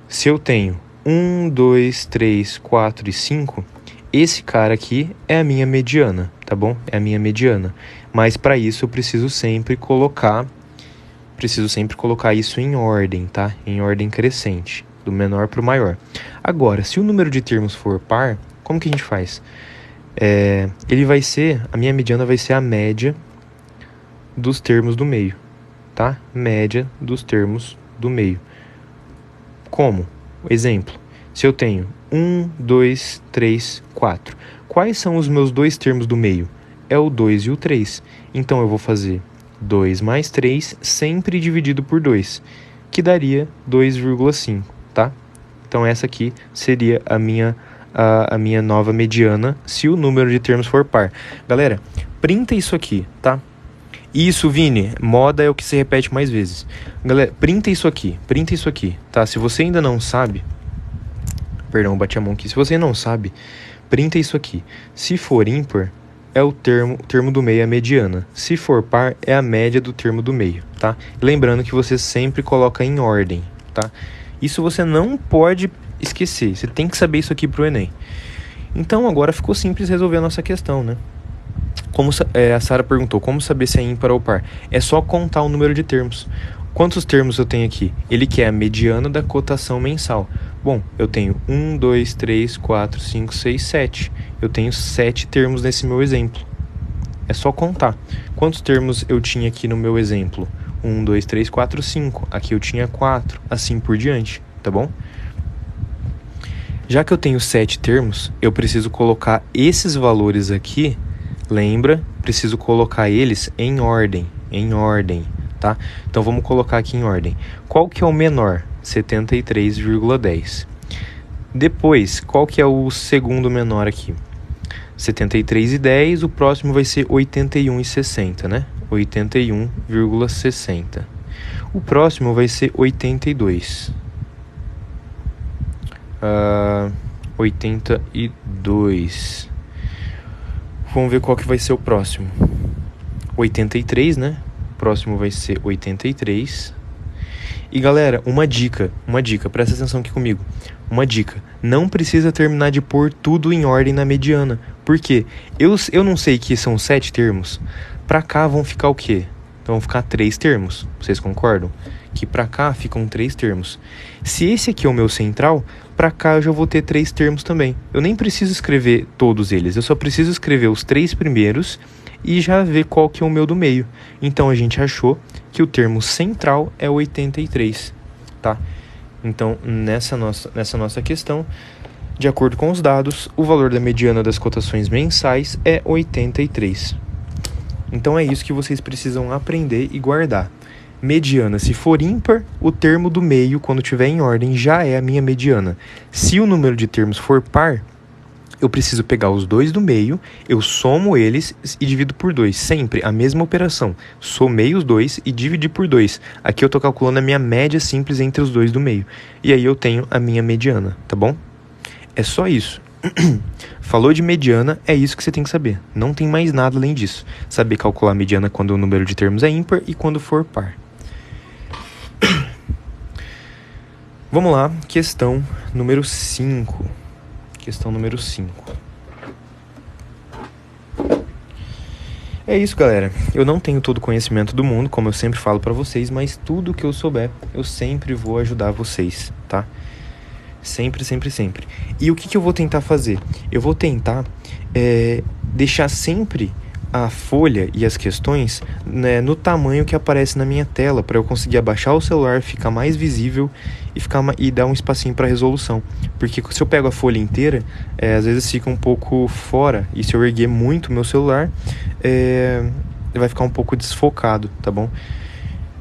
se eu tenho 1, 2, 3, 4 e 5, esse cara aqui é a minha mediana, tá bom? É a minha mediana. Mas para isso eu preciso sempre colocar isso em ordem, tá? Em ordem crescente, do menor para o maior. Agora, se o número de termos for par, como que a gente faz? A minha mediana vai ser a média dos termos do meio, tá? Média dos termos do meio. Como? Exemplo, se eu tenho 1, 2, 3, 4. Quais são os meus dois termos do meio? É o 2 e o 3. Então eu vou fazer 2 mais 3 sempre dividido por 2, que daria 2,5, tá? Então essa aqui seria a minha nova mediana se o número de termos for par. Galera, printa isso aqui, tá? Isso, Vini, moda é o que se repete mais vezes. Galera, printa isso aqui, tá? Se você ainda não sabe... Perdão, bati a mão aqui. Se você não sabe, printa isso aqui. Se for ímpar, é o termo do meio é a mediana. Se for par, é a média do termo do meio, tá? Lembrando que você sempre coloca em ordem, tá? Isso você não pode esquecer. Você tem que saber isso aqui pro Enem. Então, agora ficou simples resolver a nossa questão, né? A Sara perguntou, como saber se é ímpar ou par? É só contar o número de termos. Quantos termos eu tenho aqui? Ele quer a mediana da cotação mensal. Bom, eu tenho 1, 2, 3, 4, 5, 6, 7. Eu tenho 7 termos nesse meu exemplo. É só contar. Quantos termos eu tinha aqui no meu exemplo? 1, 2, 3, 4, 5. Aqui eu tinha 4, assim por diante, tá bom? Já que eu tenho 7 termos, eu preciso colocar esses valores aqui. Lembra? Preciso colocar eles em ordem, tá? Então vamos colocar aqui em ordem. Qual que é o menor? 73,10. Depois, qual que é o segundo menor aqui? 73,10, o próximo vai ser 81,60, né? 81,60. O próximo vai ser 82. 82. Vamos ver qual que vai ser o próximo. 83, né? O próximo vai ser 83. E galera, uma dica, presta atenção aqui comigo. Uma dica, não precisa terminar de pôr tudo em ordem na mediana. Por quê? Eu não sei que são 7 termos. Pra cá vão ficar o quê? Então vão ficar 3 termos. Vocês concordam? Que pra cá ficam 3 termos. Se esse aqui é o meu central, pra cá eu já vou ter 3 termos também. Eu nem preciso escrever todos eles, eu só preciso escrever os 3 primeiros e já ver qual que é o meu do meio. Então a gente achou que o termo central é 83, tá? Então nessa nossa questão, de acordo com os dados, o valor da mediana das cotações mensais é 83. Então é isso que vocês precisam aprender e guardar. Mediana, se for ímpar, o termo do meio, quando estiver em ordem, já é a minha mediana. Se o número de termos for par, eu preciso pegar os dois do meio, eu somo eles e divido por 2. Sempre a mesma operação. Somei os dois e dividi por 2. Aqui eu estou calculando a minha média simples entre os dois do meio. E aí eu tenho a minha mediana, tá bom? É só isso. Falou de mediana, é isso que você tem que saber. Não tem mais nada além disso. Saber calcular a mediana quando o número de termos é ímpar e quando for par. Vamos lá, questão número 5. Questão número 5. É isso, galera. Eu não tenho todo o conhecimento do mundo, como eu sempre falo pra vocês, mas tudo que eu souber, eu sempre vou ajudar vocês, tá? Sempre, sempre, sempre. E o que eu vou tentar fazer? Eu vou tentar deixar sempre a folha e as questões, né, no tamanho que aparece na minha tela, para eu conseguir abaixar o celular, ficar mais visível e dar um espacinho para resolução. Porque se eu pego a folha inteira, às vezes fica um pouco fora, e se eu erguer muito meu celular, vai ficar um pouco desfocado, tá bom?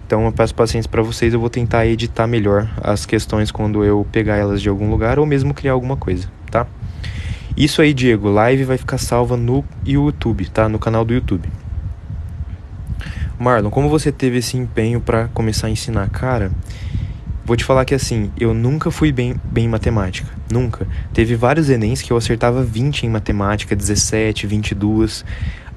Então eu peço paciência para vocês, eu vou tentar editar melhor as questões quando eu pegar elas de algum lugar ou mesmo criar alguma coisa, tá? Isso aí, Diego, live vai ficar salva no YouTube, tá? No canal do YouTube. Marlon, como você teve esse empenho para começar a ensinar? Cara, vou te falar que assim, eu nunca fui bem em matemática, nunca. Teve vários Enems que eu acertava 20 em matemática, 17, 22...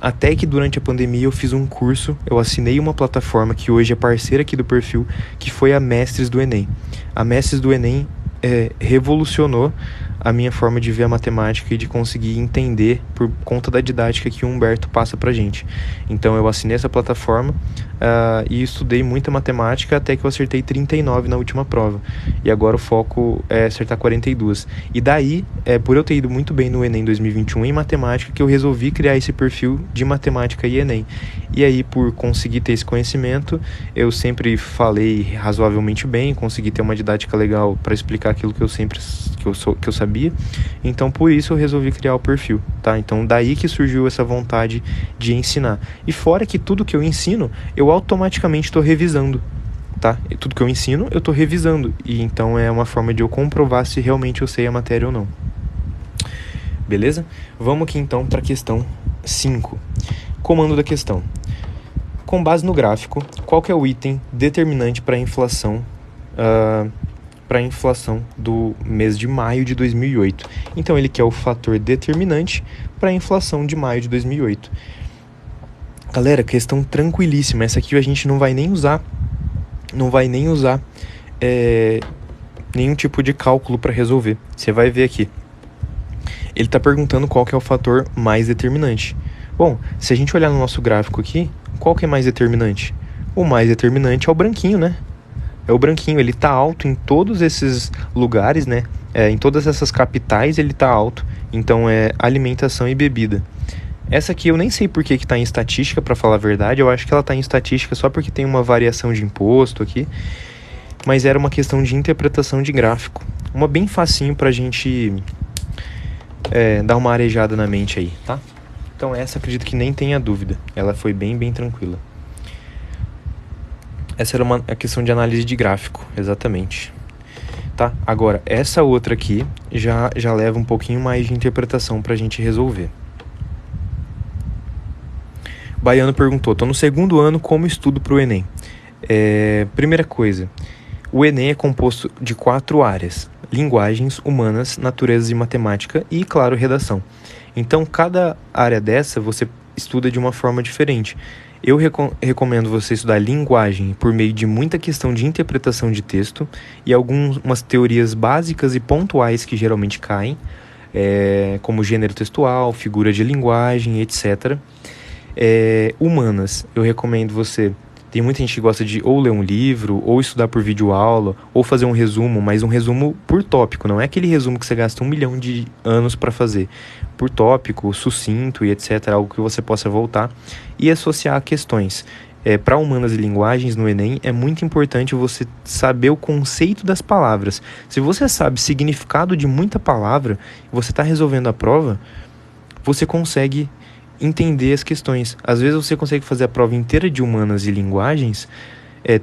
Até que durante a pandemia eu fiz um curso, eu assinei uma plataforma que hoje é parceira aqui do perfil, que foi a Mestres do Enem. A Mestres do Enem revolucionou a minha forma de ver a matemática e de conseguir entender por conta da didática que o Humberto passa pra gente. Então eu assinei essa plataforma e estudei muita matemática até que eu acertei 39 na última prova. E agora o foco é acertar 42. E daí, por eu ter ido muito bem no Enem 2021 em matemática, que eu resolvi criar esse perfil de matemática e Enem. E aí, por conseguir ter esse conhecimento, eu sempre falei razoavelmente bem, consegui ter uma didática legal para explicar aquilo que eu sabia. Então, por isso eu resolvi criar o perfil, tá? Então, daí que surgiu essa vontade de ensinar. E fora que tudo que eu ensino, eu automaticamente estou revisando, tá? E tudo que eu ensino, eu estou revisando. E então é uma forma de eu comprovar se realmente eu sei a matéria ou não. Beleza? Vamos aqui então para a questão 5. Comando da questão. Com base no gráfico, qual que é o item determinante para a inflação do mês de maio de 2008? Então ele quer o fator determinante para a inflação de maio de 2008. Galera, questão tranquilíssima. Essa aqui a gente não vai nem usar nenhum tipo de cálculo para resolver. Você vai ver aqui. Ele está perguntando qual que é o fator mais determinante. Bom, se a gente olhar no nosso gráfico aqui, qual que é mais determinante? O mais determinante é o branquinho, né? É o branquinho, ele está alto em todos esses lugares, né? Em todas essas capitais ele está alto. Então é alimentação e bebida. Essa aqui eu nem sei por que está em estatística, para falar a verdade. Eu acho que ela está em estatística só porque tem uma variação de imposto aqui. Mas era uma questão de interpretação de gráfico. Uma bem facinho para a gente dar uma arejada na mente aí, tá? Então essa acredito que nem tenha dúvida. Ela foi bem tranquila. Essa era uma questão de análise de gráfico, exatamente. Tá? Agora, essa outra aqui já leva um pouquinho mais de interpretação para a gente resolver. Baiano perguntou, tô no segundo ano, como estudo para o Enem? Primeira coisa, o Enem é composto de 4 áreas: linguagens, humanas, naturezas e matemática e, claro, redação. Então, cada área dessa você estuda de uma forma diferente. Eu recomendo você estudar linguagem por meio de muita questão de interpretação de texto e algumas teorias básicas e pontuais que geralmente caem, como gênero textual, figura de linguagem, etc. Humanas, eu recomendo você... Tem muita gente que gosta de ou ler um livro, ou estudar por videoaula, ou fazer um resumo, mas um resumo por tópico. Não é aquele resumo que você gasta 1 milhão de anos para fazer. Por tópico, sucinto e etc. Algo que você possa voltar e associar questões. Para humanas e linguagens no Enem, é muito importante você saber o conceito das palavras. Se você sabe o significado de muita palavra, e você está resolvendo a prova, você consegue entender as questões. Às vezes você consegue fazer a prova inteira de humanas e linguagens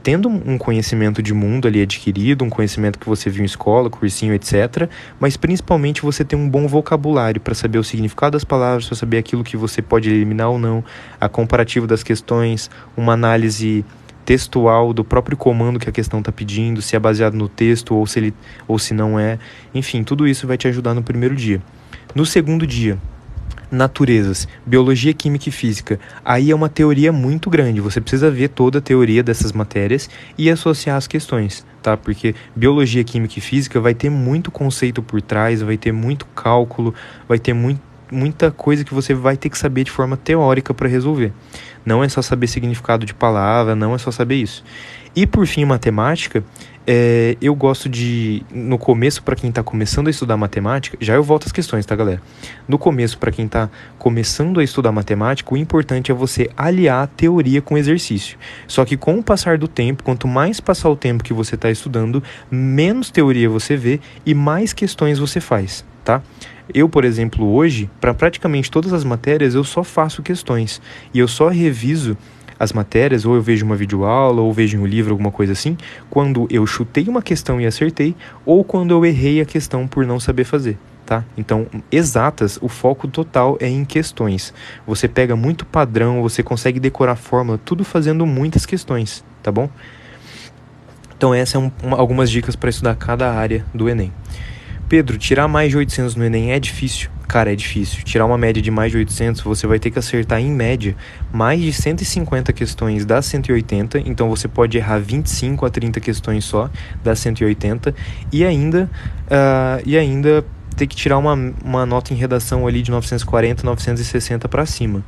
tendo um conhecimento de mundo ali adquirido, um conhecimento que você viu em escola, cursinho, etc. Mas principalmente você ter um bom vocabulário para saber o significado das palavras, para saber aquilo que você pode eliminar ou não, a comparativa das questões, uma análise textual do próprio comando que a questão está pedindo, se é baseado no texto ou se não é. Enfim, tudo isso vai te ajudar no primeiro dia. No segundo dia, naturezas, biologia, química e física. Aí é uma teoria muito grande, você precisa ver toda a teoria dessas matérias e associar as questões, tá? Porque biologia, química e física vai ter muito conceito por trás, vai ter muito cálculo, vai ter muita coisa que você vai ter que saber de forma teórica para resolver. Não é só saber significado de palavra, não é só saber isso. E por fim, matemática, eu gosto de, no começo, para quem está começando a estudar matemática, já eu volto às questões, tá, galera? No começo, para quem está começando a estudar matemática, o importante é você aliar a teoria com o exercício. Só que com o passar do tempo, quanto mais passar o tempo que você está estudando, menos teoria você vê e mais questões você faz, tá? Eu, por exemplo, hoje, para praticamente todas as matérias, eu só faço questões. E eu só reviso as matérias, ou eu vejo uma videoaula, ou vejo um livro, alguma coisa assim, quando eu chutei uma questão e acertei, ou quando eu errei a questão por não saber fazer, tá? Então, exatas, o foco total é em questões. Você pega muito padrão, você consegue decorar a fórmula, tudo fazendo muitas questões, tá bom? Então, essas são algumas dicas para estudar cada área do Enem. Pedro, tirar mais de 800 no Enem é difícil? Cara, é difícil. Tirar uma média de mais de 800, você vai ter que acertar, em média, mais de 150 questões das 180. Então, você pode errar 25 a 30 questões só das 180. E ainda ter que tirar uma nota em redação ali de 940, 960 para cima.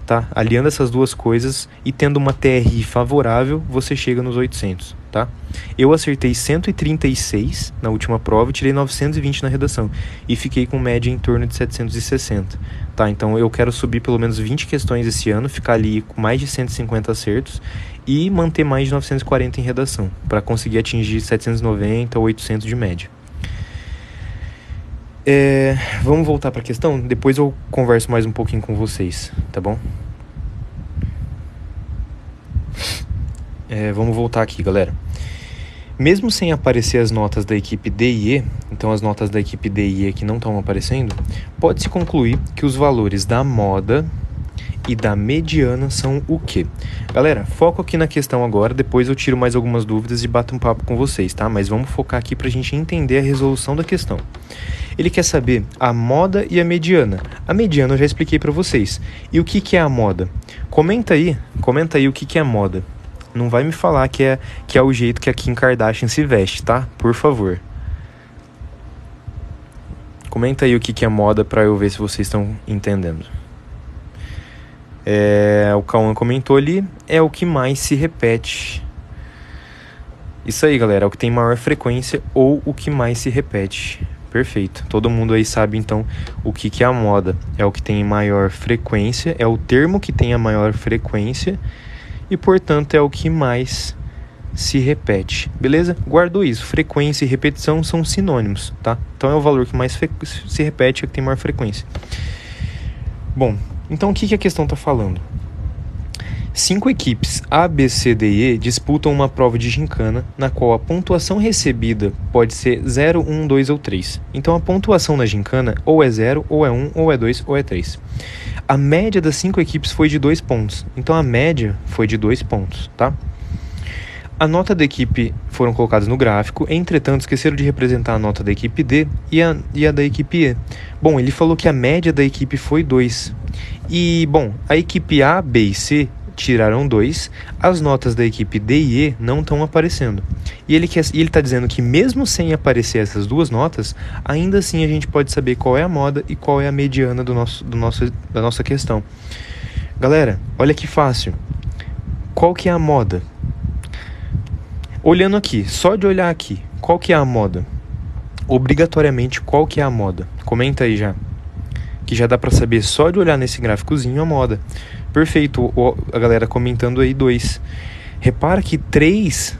Tá? Aliando essas duas coisas e tendo uma TRI favorável, você chega nos 800, tá? Eu acertei 136 na última prova e tirei 920 na redação. E fiquei com média em torno de 760, tá? Então eu quero subir pelo menos 20 questões esse ano, ficar ali com mais de 150 acertos e manter mais de 940 em redação, para conseguir atingir 790 ou 800 de média. Vamos voltar para a questão? Depois eu converso mais um pouquinho com vocês, tá bom? Vamos voltar aqui, galera. Mesmo sem aparecer as notas da equipe D e E, então as notas da equipe D e E aqui não estão aparecendo, pode-se concluir que os valores da moda e da mediana são o quê? Galera, foco aqui na questão agora, depois eu tiro mais algumas dúvidas e bato um papo com vocês, tá? Mas vamos focar aqui pra gente entender a resolução da questão. Ele quer saber a moda e a mediana. A mediana eu já expliquei pra vocês. E o que é a moda? Comenta aí o que é a moda. Não vai me falar que é o jeito que a Kim Kardashian se veste, tá? Por favor. Comenta aí o que é moda pra eu ver se vocês estão entendendo. O Cauã comentou ali, é o que mais se repete. Isso aí, galera, é o que tem maior frequência ou o que mais se repete. Perfeito. Todo mundo aí sabe, então, o que é a moda. É o que tem maior frequência, é o termo que tem a maior frequência e, portanto, é o que mais se repete. Beleza? Guardou isso. Frequência e repetição são sinônimos, tá? Então, é o valor que mais se repete, é o que tem maior frequência. Bom, então o que a questão está falando? 5 equipes A, B, C, D e E disputam uma prova de gincana na qual a pontuação recebida pode ser 0, 1, 2 ou 3. Então a pontuação na gincana ou é 0, ou é 1, ou é 2, ou é 3. A média das 5 equipes foi de 2 pontos. Então a média foi de 2 pontos, tá? A nota da equipe foram colocadas no gráfico, entretanto esqueceram de representar a nota da equipe D e a da equipe E. Bom, ele falou que a média da equipe foi 2. E, bom, a equipe A, B e C tiraram 2, as notas da equipe D e E não estão aparecendo. E ele está dizendo que mesmo sem aparecer essas duas notas, ainda assim a gente pode saber qual é a moda e qual é a mediana da nossa questão. Galera, olha que fácil. Qual que é a moda? Olhando aqui, só de olhar aqui, qual que é a moda? Obrigatoriamente, qual que é a moda? Comenta aí já. Que já dá pra saber só de olhar nesse gráficozinho a moda. Perfeito, a galera comentando aí 2. Repara que 3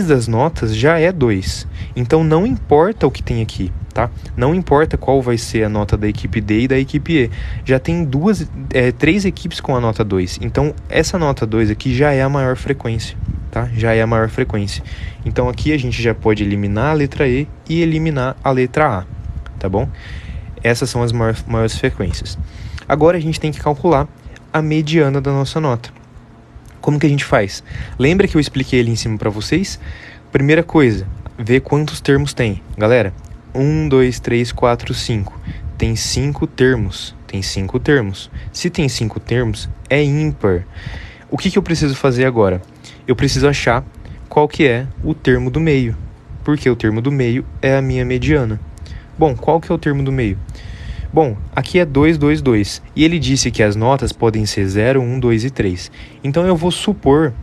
das notas já é 2. Então não importa o que tem aqui, tá? Não importa qual vai ser a nota da equipe D e da equipe E. Já tem 3 equipes com a nota 2. Então essa nota 2 aqui já é a maior frequência, tá? Já é a maior frequência. Então aqui a gente já pode eliminar a letra E e eliminar a letra A, tá bom? Essas são as maiores frequências. Agora a gente tem que calcular a mediana da nossa nota. Como que a gente faz? Lembra que eu expliquei ali em cima para vocês? Primeira coisa, ver quantos termos tem. Galera, 1, 2, 3, 4, 5. Tem 5 termos. Se tem 5 termos, é ímpar. O que eu preciso fazer agora? Eu preciso achar qual que é o termo do meio. Porque o termo do meio é a minha mediana. Bom, qual que é o termo do meio? Bom, aqui é 2, 2, 2. E ele disse que as notas podem ser 0, 1, 2 e 3. Então eu vou supor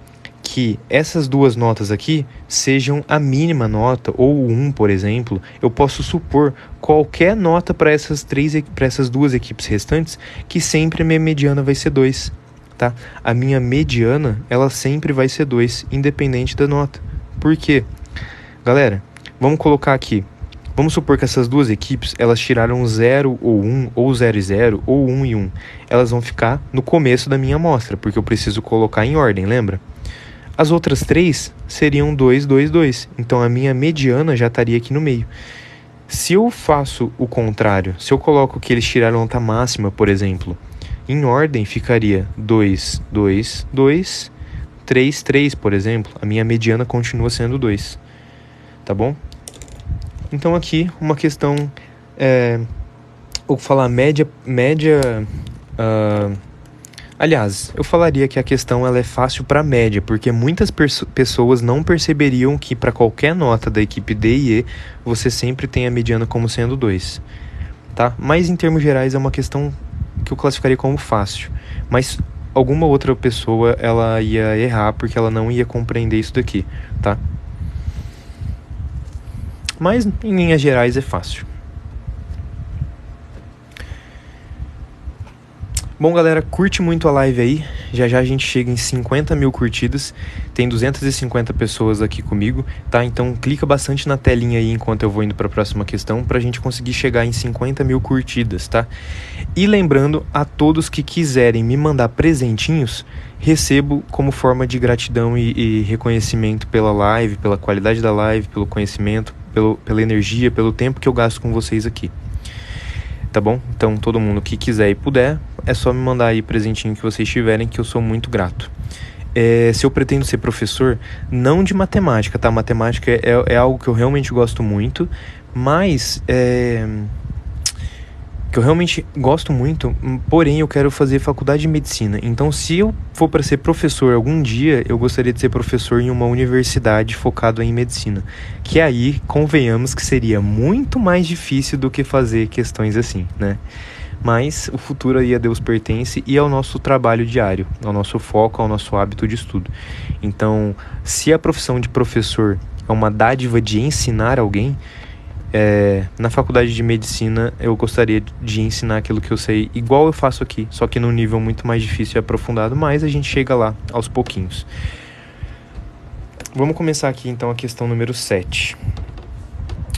que essas duas notas aqui sejam a mínima nota, ou 1, por exemplo. Eu posso supor qualquer nota para essas duas equipes restantes, que sempre a minha mediana vai ser 2. Tá? A minha mediana, ela sempre vai ser 2, independente da nota. Por quê? Galera, vamos colocar aqui. Vamos supor que essas duas equipes, elas tiraram 0 ou 1, ou 0 e 0, ou 1 e 1. Elas vão ficar no começo da minha amostra, porque eu preciso colocar em ordem, lembra? As outras 3 seriam 2, 2, 2. Então a minha mediana já estaria aqui no meio. Se eu faço o contrário, se eu coloco que eles tiraram nota máxima, por exemplo, em ordem ficaria 2, 2, 2, 3, 3, por exemplo. A minha mediana continua sendo 2. Tá bom? Então aqui uma questão, ou falar aliás, eu falaria que a questão ela é fácil para média, porque muitas pessoas não perceberiam que para qualquer nota da equipe D e E, você sempre tem a mediana como sendo 2. Tá? Mas em termos gerais é uma questão que eu classificaria como fácil. Mas alguma outra pessoa ela ia errar porque ela não ia compreender isso daqui, tá? Mas em linhas gerais é fácil. Bom, galera, curte muito a live aí. Já já a gente chega em 50 mil curtidas. Tem 250 pessoas aqui comigo, tá? Então clica bastante na telinha aí enquanto eu vou indo para a próxima questão, pra gente conseguir chegar em 50 mil curtidas, tá? E lembrando a todos que quiserem me mandar presentinhos, recebo como forma de gratidão e reconhecimento pela live, pela qualidade da live, pelo conhecimento, pela energia, pelo tempo que eu gasto com vocês aqui. Tá bom? Então todo mundo que quiser e puder, é só me mandar aí presentinho que vocês tiverem, que eu sou muito grato. Se eu pretendo ser professor, não de matemática, tá? Matemática é algo que eu realmente gosto muito, mas que eu realmente gosto muito, porém eu quero fazer faculdade de medicina. Então, se eu for para ser professor algum dia, eu gostaria de ser professor em uma universidade focado em medicina. Que aí, convenhamos que seria muito mais difícil do que fazer questões assim, né? Mas o futuro aí a Deus pertence e ao nosso trabalho diário, ao nosso foco, ao nosso hábito de estudo. Então, se a profissão de professor é uma dádiva de ensinar alguém, na faculdade de medicina eu gostaria de ensinar aquilo que eu sei, igual eu faço aqui, só que num nível muito mais difícil e aprofundado, mas a gente chega lá aos pouquinhos. Vamos começar aqui então a questão número 7.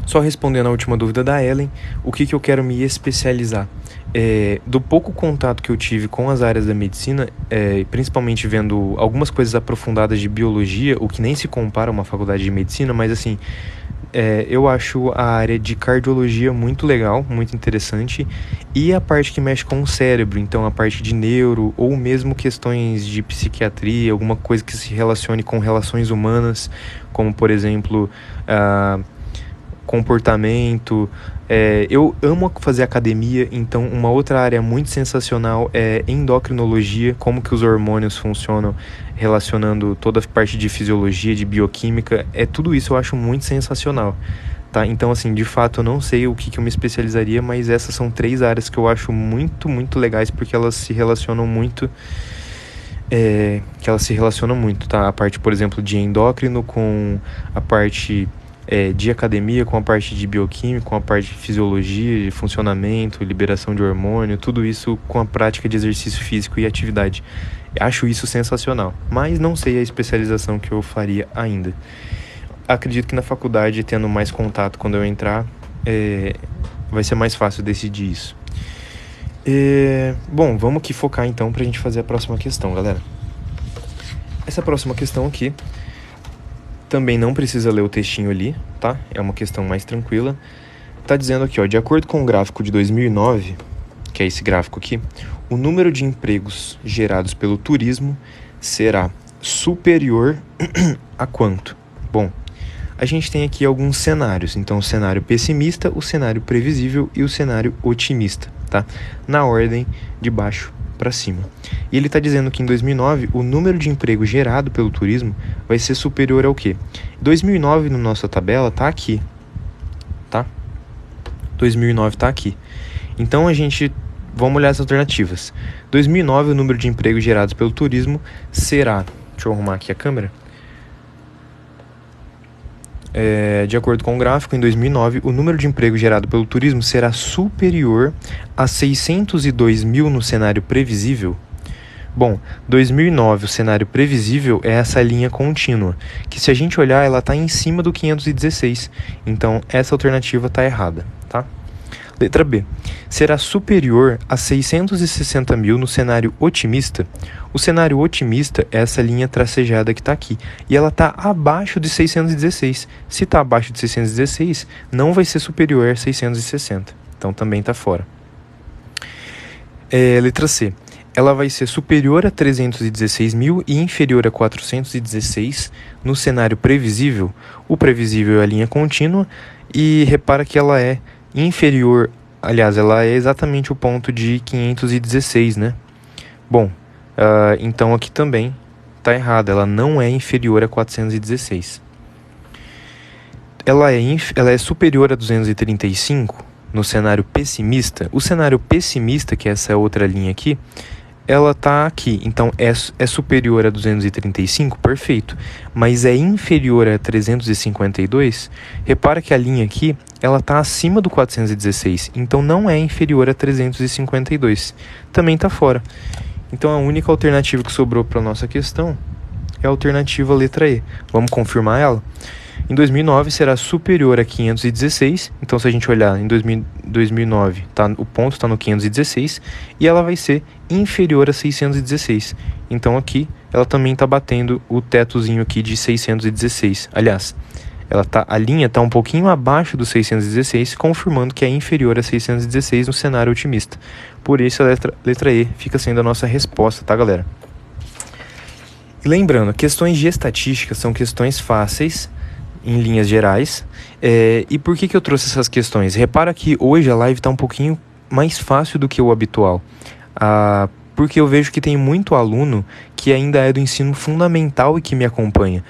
Só respondendo a última dúvida da Ellen, o que eu quero me especializar? Do pouco contato que eu tive com as áreas da medicina, principalmente vendo algumas coisas aprofundadas de biologia, o que nem se compara a uma faculdade de medicina, mas assim, eu acho a área de cardiologia muito legal, muito interessante, e a parte que mexe com o cérebro, então a parte de neuro, ou mesmo questões de psiquiatria, alguma coisa que se relacione com relações humanas, como por exemplo, comportamento. Eu amo fazer academia, então uma outra área muito sensacional é endocrinologia, como que os hormônios funcionam, relacionando toda a parte de fisiologia, de bioquímica, tudo isso eu acho muito sensacional, tá? Então, assim, de fato eu não sei o que eu me especializaria, mas essas são 3 áreas que eu acho muito, muito legais, porque elas se relacionam muito, tá? A parte, por exemplo, de endócrino com a parte de academia, com a parte de bioquímica, com a parte de fisiologia, de funcionamento, liberação de hormônio, tudo isso com a prática de exercício físico e atividade. Acho isso sensacional, mas não sei a especialização que eu faria ainda. Acredito que na faculdade, tendo mais contato quando eu entrar, vai ser mais fácil decidir isso. Bom, vamos aqui focar então pra gente fazer a próxima questão, galera. Essa próxima questão aqui também não precisa ler o textinho ali, tá? É uma questão mais tranquila. Tá dizendo aqui, ó, de acordo com o gráfico de 2009, que é esse gráfico aqui, o número de empregos gerados pelo turismo será superior a quanto? Bom, a gente tem aqui alguns cenários. Então, o cenário pessimista, o cenário previsível e o cenário otimista, tá? Na ordem de baixo para cima. E ele está dizendo que em 2009 o número de emprego gerado pelo turismo vai ser superior ao quê? 2009 na nossa tabela está aqui, tá? 2009 está aqui. Então vamos olhar as alternativas. 2009 o número de empregos gerados pelo turismo será, deixa eu arrumar aqui a câmera. De acordo com o gráfico, em 2009, o número de emprego gerado pelo turismo será superior a 602 mil no cenário previsível. Bom, 2009, o cenário previsível é essa linha contínua, que se a gente olhar, ela está em cima do 516. Então, essa alternativa está errada, tá? Letra B. Será superior a 660 mil no cenário otimista? O cenário otimista é essa linha tracejada que está aqui. E ela está abaixo de 616. Se está abaixo de 616, não vai ser superior a 660. Então, também está fora. Letra C. Ela vai ser superior a 316 mil e inferior a 416 no cenário previsível. O previsível é a linha contínua e repara que ela é inferior, aliás, ela é exatamente o ponto de 516, né? Bom, então aqui também está errado, ela não é inferior a 416. Ela é superior a 235 no cenário pessimista. O cenário pessimista, que é essa outra linha aqui, ela está aqui, então é superior a 235, perfeito, mas é inferior a 352, repara que a linha aqui, ela está acima do 416, então não é inferior a 352, também está fora. Então a única alternativa que sobrou para a nossa questão é a alternativa letra E. Vamos confirmar ela? Em 2009 será superior a 516, então se a gente olhar em 2009, o ponto está no 516 e ela vai ser inferior a 616. Então aqui ela também está batendo o tetozinho aqui de 616. Aliás, a linha está um pouquinho abaixo do 616, confirmando que é inferior a 616 no cenário otimista. Por isso a letra E fica sendo a nossa resposta, tá, galera? E lembrando, questões de estatística são questões fáceis, em linhas gerais. E por que eu trouxe essas questões? Repara que hoje a live está um pouquinho mais fácil do que o habitual. Porque eu vejo que tem muito aluno que ainda é do ensino fundamental e que me acompanha.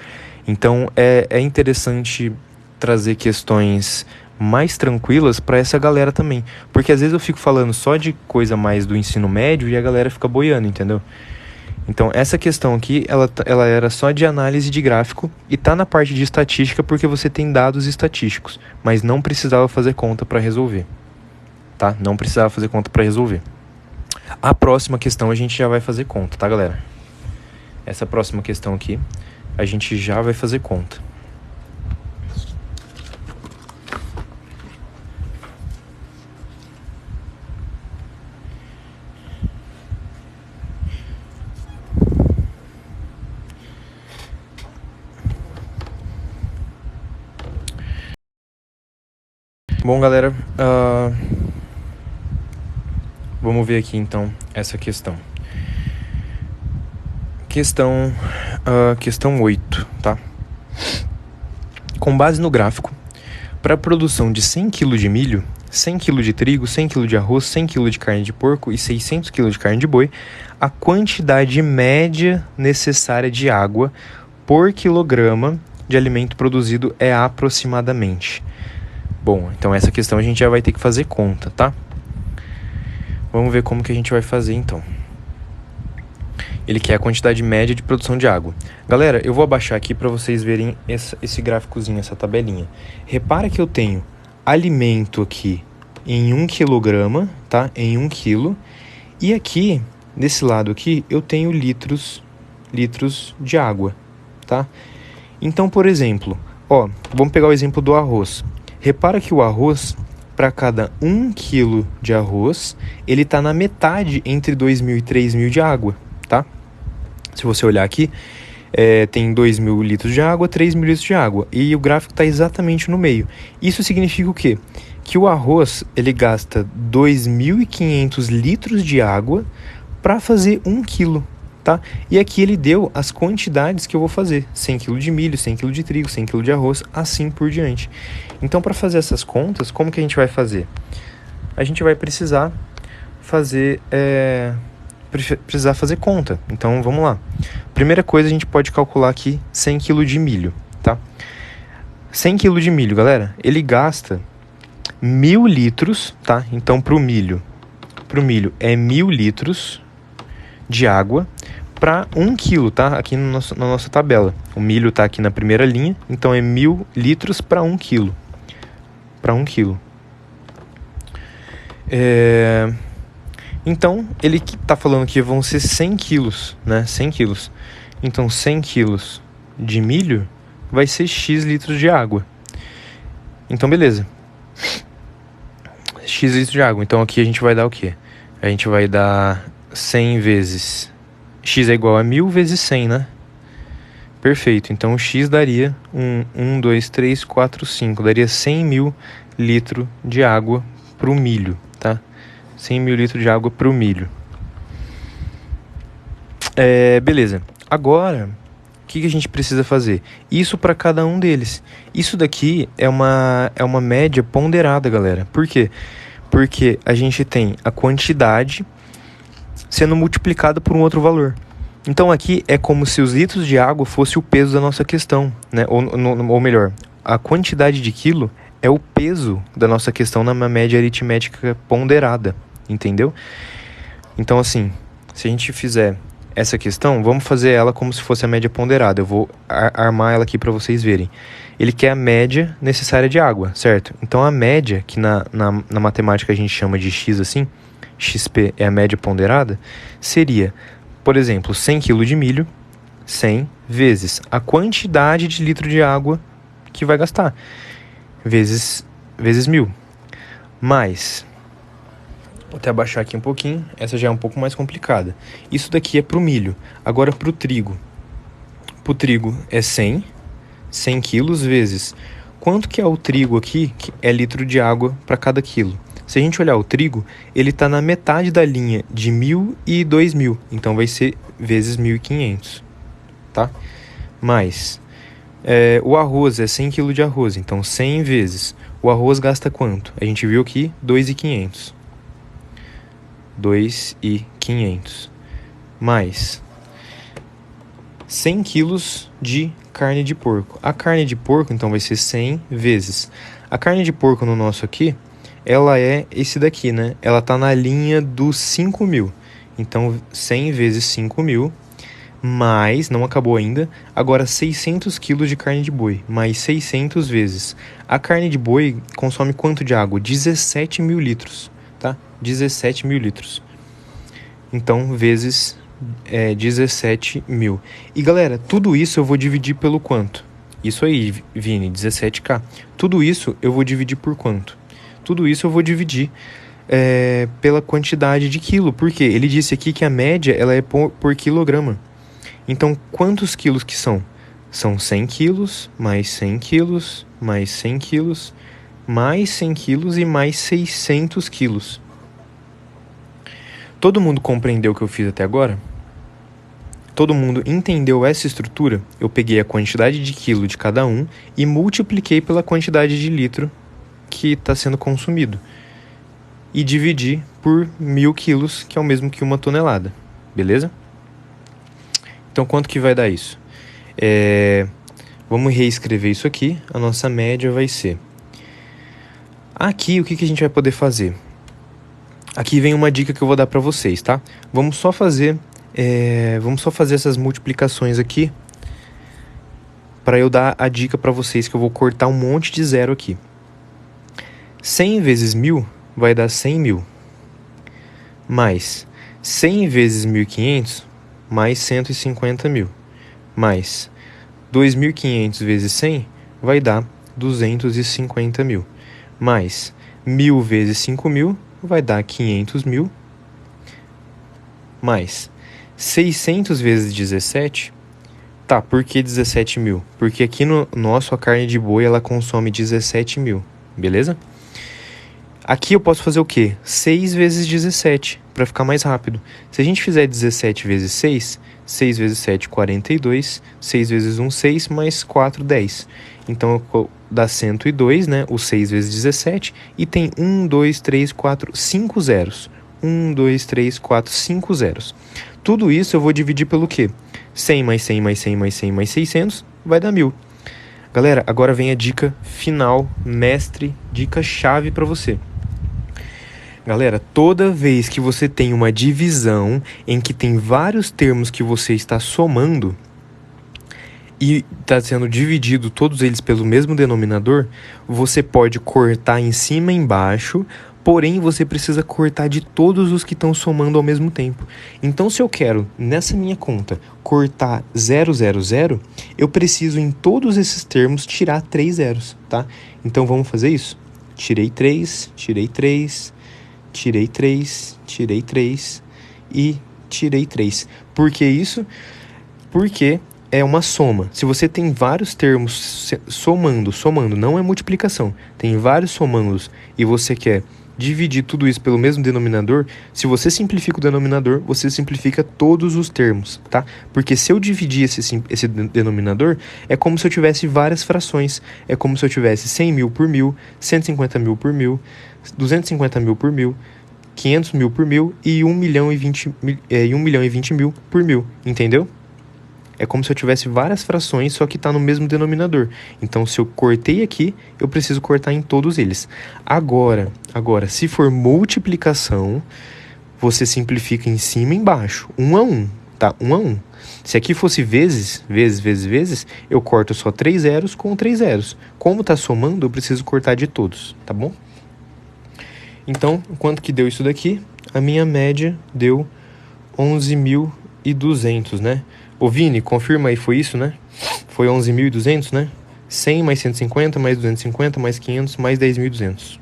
Então é interessante trazer questões mais tranquilas para essa galera também. Porque às vezes eu fico falando só de coisa mais do ensino médio e a galera fica boiando, entendeu? Então, essa questão aqui, ela era só de análise de gráfico e tá na parte de estatística porque você tem dados estatísticos, mas não precisava fazer conta para resolver, tá? Não precisava fazer conta para resolver. A próxima questão a gente já vai fazer conta, tá, galera? Essa próxima questão aqui, a gente já vai fazer conta. Bom, galera, vamos ver aqui então essa questão. Questão 8, tá? Com base no gráfico, para a produção de 100 kg de milho, 100 kg de trigo, 100 kg de arroz, 100 kg de carne de porco e 600 kg de carne de boi, a quantidade média necessária de água por quilograma de alimento produzido é aproximadamente. Bom, então essa questão a gente já vai ter que fazer conta, tá? Vamos ver como que a gente vai fazer então. Ele quer a quantidade média de produção de água. Galera, eu vou abaixar aqui para vocês verem esse gráficozinho, essa tabelinha. Repara que eu tenho alimento aqui em 1 kg, tá? Em 1 kg. E aqui, desse lado aqui, eu tenho litros de água, tá? Então, por exemplo, vamos pegar o exemplo do arroz. Repara que o arroz, para cada 1 kg de arroz, ele está na metade entre 2.000 e 3.000 de água, tá? Se você olhar aqui, tem 2.000 litros de água, 3.000 litros de água. E o gráfico está exatamente no meio. Isso significa o quê? Que o arroz, ele gasta 2.500 litros de água para fazer 1 quilo, tá? E aqui ele deu as quantidades que eu vou fazer. 100 kg de milho, 100 kg de trigo, 100 kg de arroz, assim por diante. Então, para fazer essas contas, como que a gente vai fazer? A gente vai precisar fazer conta. Então, vamos lá. Primeira coisa, a gente pode calcular aqui 100 kg de milho, tá? 100 kg de milho, galera, ele gasta 1.000 litros, tá? Então, pro milho é 1.000 litros de água para 1 quilo, tá? Aqui na nossa tabela. O milho tá aqui na primeira linha, então é 1.000 litros para 1 quilo. Para 1 quilo. Então, ele está falando que vão ser 100 quilos, né? 100 quilos. Então, 100 quilos de milho vai ser X litros de água. Então, beleza. X litros de água. Então, aqui a gente vai dar o quê? A gente vai dar 100 vezes... X é igual a 1000 vezes 100, né? Perfeito. Então, o X daria 1, 2, 3, 4, 5. Daria 100 mil litros de água para o milho, tá? 100 mil litros de água para o milho. Beleza. Agora, o que a gente precisa fazer? Isso para cada um deles. Isso daqui é uma média ponderada, galera. Por quê? Porque a gente tem a quantidade sendo multiplicada por um outro valor. Então aqui é como se os litros de água fosse o peso da nossa questão, né? Ou melhor, a quantidade de quilo é o peso da nossa questão na média aritmética ponderada, entendeu? Então assim, se a gente fizer essa questão, vamos fazer ela como se fosse a média ponderada. Eu vou armar ela aqui para vocês verem. Ele quer a média necessária de água, certo? Então a média, que na matemática a gente chama de X assim, XP é a média ponderada, seria, por exemplo, 100 kg de milho, 100 vezes a quantidade de litro de água que vai gastar, vezes 1000. Mais, vou até abaixar aqui um pouquinho, essa já é um pouco mais complicada. Isso daqui é para o milho. Agora para o trigo. Para o trigo é 100 quilos vezes... Quanto que é o trigo aqui, que é litro de água para cada quilo? Se a gente olhar o trigo, ele está na metade da linha de 1000 e 2000. Então vai ser vezes 1500, tá? Mais, o arroz é 100 kg de arroz. Então 100 vezes. O arroz gasta quanto? A gente viu aqui 2.500. 2.500. Mais 100 quilos de carne de porco. A carne de porco, então, vai ser 100 vezes. A carne de porco no nosso aqui, ela é esse daqui, né? Ela tá na linha dos 5.000. Então, 100 vezes 5.000, mais, não acabou ainda, agora 600 quilos de carne de boi, mais 600 vezes. A carne de boi consome quanto de água? 17 mil litros, tá? 17 mil litros. Então, vezes 17 mil. E galera, tudo isso eu vou dividir pelo quanto? Isso aí, Vini, 17k. Tudo isso eu vou dividir por quanto? Tudo isso eu vou dividir pela quantidade de quilo. Porque ele disse aqui que a média ela é por quilograma. Então, quantos quilos que são? São 100 quilos, mais 100 quilos, mais 100 quilos, mais 100 quilos e mais 600 quilos. Todo mundo compreendeu o que eu fiz até agora? Todo mundo entendeu essa estrutura? Eu peguei a quantidade de quilo de cada um e multipliquei pela quantidade de litro que está sendo consumido. E dividi por 1000 quilos, que é o mesmo que 1 tonelada. Beleza? Então, quanto que vai dar isso? Vamos reescrever isso aqui. A nossa média vai ser... Aqui, o que a gente vai poder fazer? Aqui vem uma dica que eu vou dar para vocês, tá? Vamos só fazer essas multiplicações aqui para eu dar a dica para vocês, que eu vou cortar um monte de zero aqui. 100 vezes 1000 vai dar 100 mil. Mais 100 vezes 1500, mais 150 mil. Mais 2.500 vezes 100 vai dar 250 mil. Mais 1000 vezes 5.000 vai dar 500 mil. Mais 600 vezes 17. Tá, por que 17 mil? Porque aqui no nosso a carne de boi ela consome 17 mil, beleza? Aqui eu posso fazer o quê? 6 vezes 17, para ficar mais rápido. Se a gente fizer 17 vezes 6, 6 vezes 7, 42. 6 vezes 1, 6, mais 4, 10. Então dá 102, né? O 6 vezes 17. E tem 1, 2, 3, 4, 5 zeros. 1, 2, 3, 4, 5 zeros. Tudo isso eu vou dividir pelo quê? 100 mais 100 mais 100 mais 100 mais 600 vai dar 1000. Galera, agora vem a dica final, mestre, dica chave para você. Galera, toda vez que você tem uma divisão em que tem vários termos que você está somando e está sendo dividido todos eles pelo mesmo denominador, você pode cortar em cima e embaixo Porém, você precisa cortar de todos os que estão somando ao mesmo tempo. Então, se eu quero, nessa minha conta, cortar 000, eu preciso, em todos esses termos, tirar 3 zeros, tá? Então, vamos fazer isso? Tirei 3, tirei 3, tirei 3, tirei 3 e tirei 3. Por que isso? Porque é uma soma. Se você tem vários termos somando, não é multiplicação, tem vários somandos e você quer dividir tudo isso pelo mesmo denominador, se você simplifica o denominador, você simplifica todos os termos, tá? Porque se eu dividir esse denominador, é como se eu tivesse várias frações. É como se eu tivesse 100 mil por 1.000, 150 mil por 1.000, 250 mil por 1.000, 500 mil por 1.000 e 1 milhão e 20 mil por 1.000, entendeu? É como se eu tivesse várias frações, só que está no mesmo denominador. Então, se eu cortei aqui, eu preciso cortar em todos eles. Agora, se for multiplicação, você simplifica em cima e embaixo, 1 a 1, tá? 1 a 1. Se aqui fosse vezes, eu corto só 3 zeros com 3 zeros. Como está somando, eu preciso cortar de todos, tá bom? Então, quanto que deu isso daqui? A minha média deu 11.200, né? Ô Vini, confirma aí, foi isso, né? Foi 11.200, né? 100 mais 150, mais 250, mais 500, mais 10.200.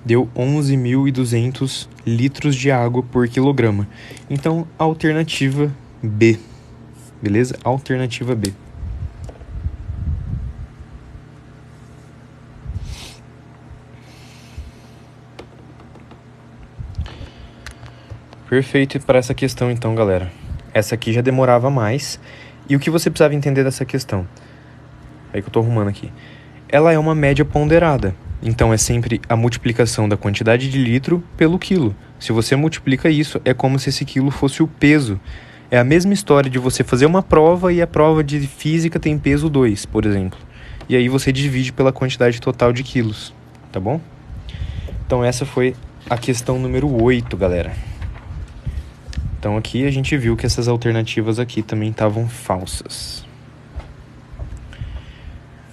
Deu 11.200 litros de água por quilograma. Então, alternativa B. Beleza? Alternativa B. Perfeito para essa questão, então, galera. Essa aqui já demorava mais. E o que você precisava entender dessa questão? Aí que eu tô arrumando aqui. Ela é uma média ponderada. Então, é sempre a multiplicação da quantidade de litro pelo quilo. Se você multiplica isso, é como se esse quilo fosse o peso. É a mesma história de você fazer uma prova e a prova de física tem peso 2, por exemplo. E aí você divide pela quantidade total de quilos, tá bom? Então, essa foi a questão número 8, galera. Então aqui a gente viu que essas alternativas aqui também estavam falsas.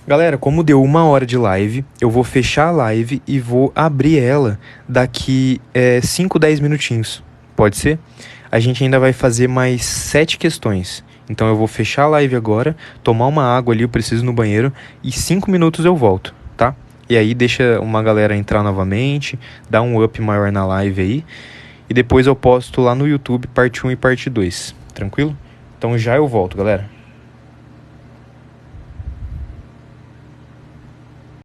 Galera, como deu 1 hora de live, eu vou fechar a live e vou abrir ela daqui 5, 10 minutinhos. Pode ser? A gente ainda vai fazer mais 7 questões. Então eu vou fechar a live agora, tomar uma água ali, eu preciso ir no banheiro, e 5 minutos eu volto, tá? E aí deixa uma galera entrar novamente, dá um up maior na live aí. E depois eu posto lá no YouTube parte 1 e parte 2, tranquilo? Então já eu volto, galera.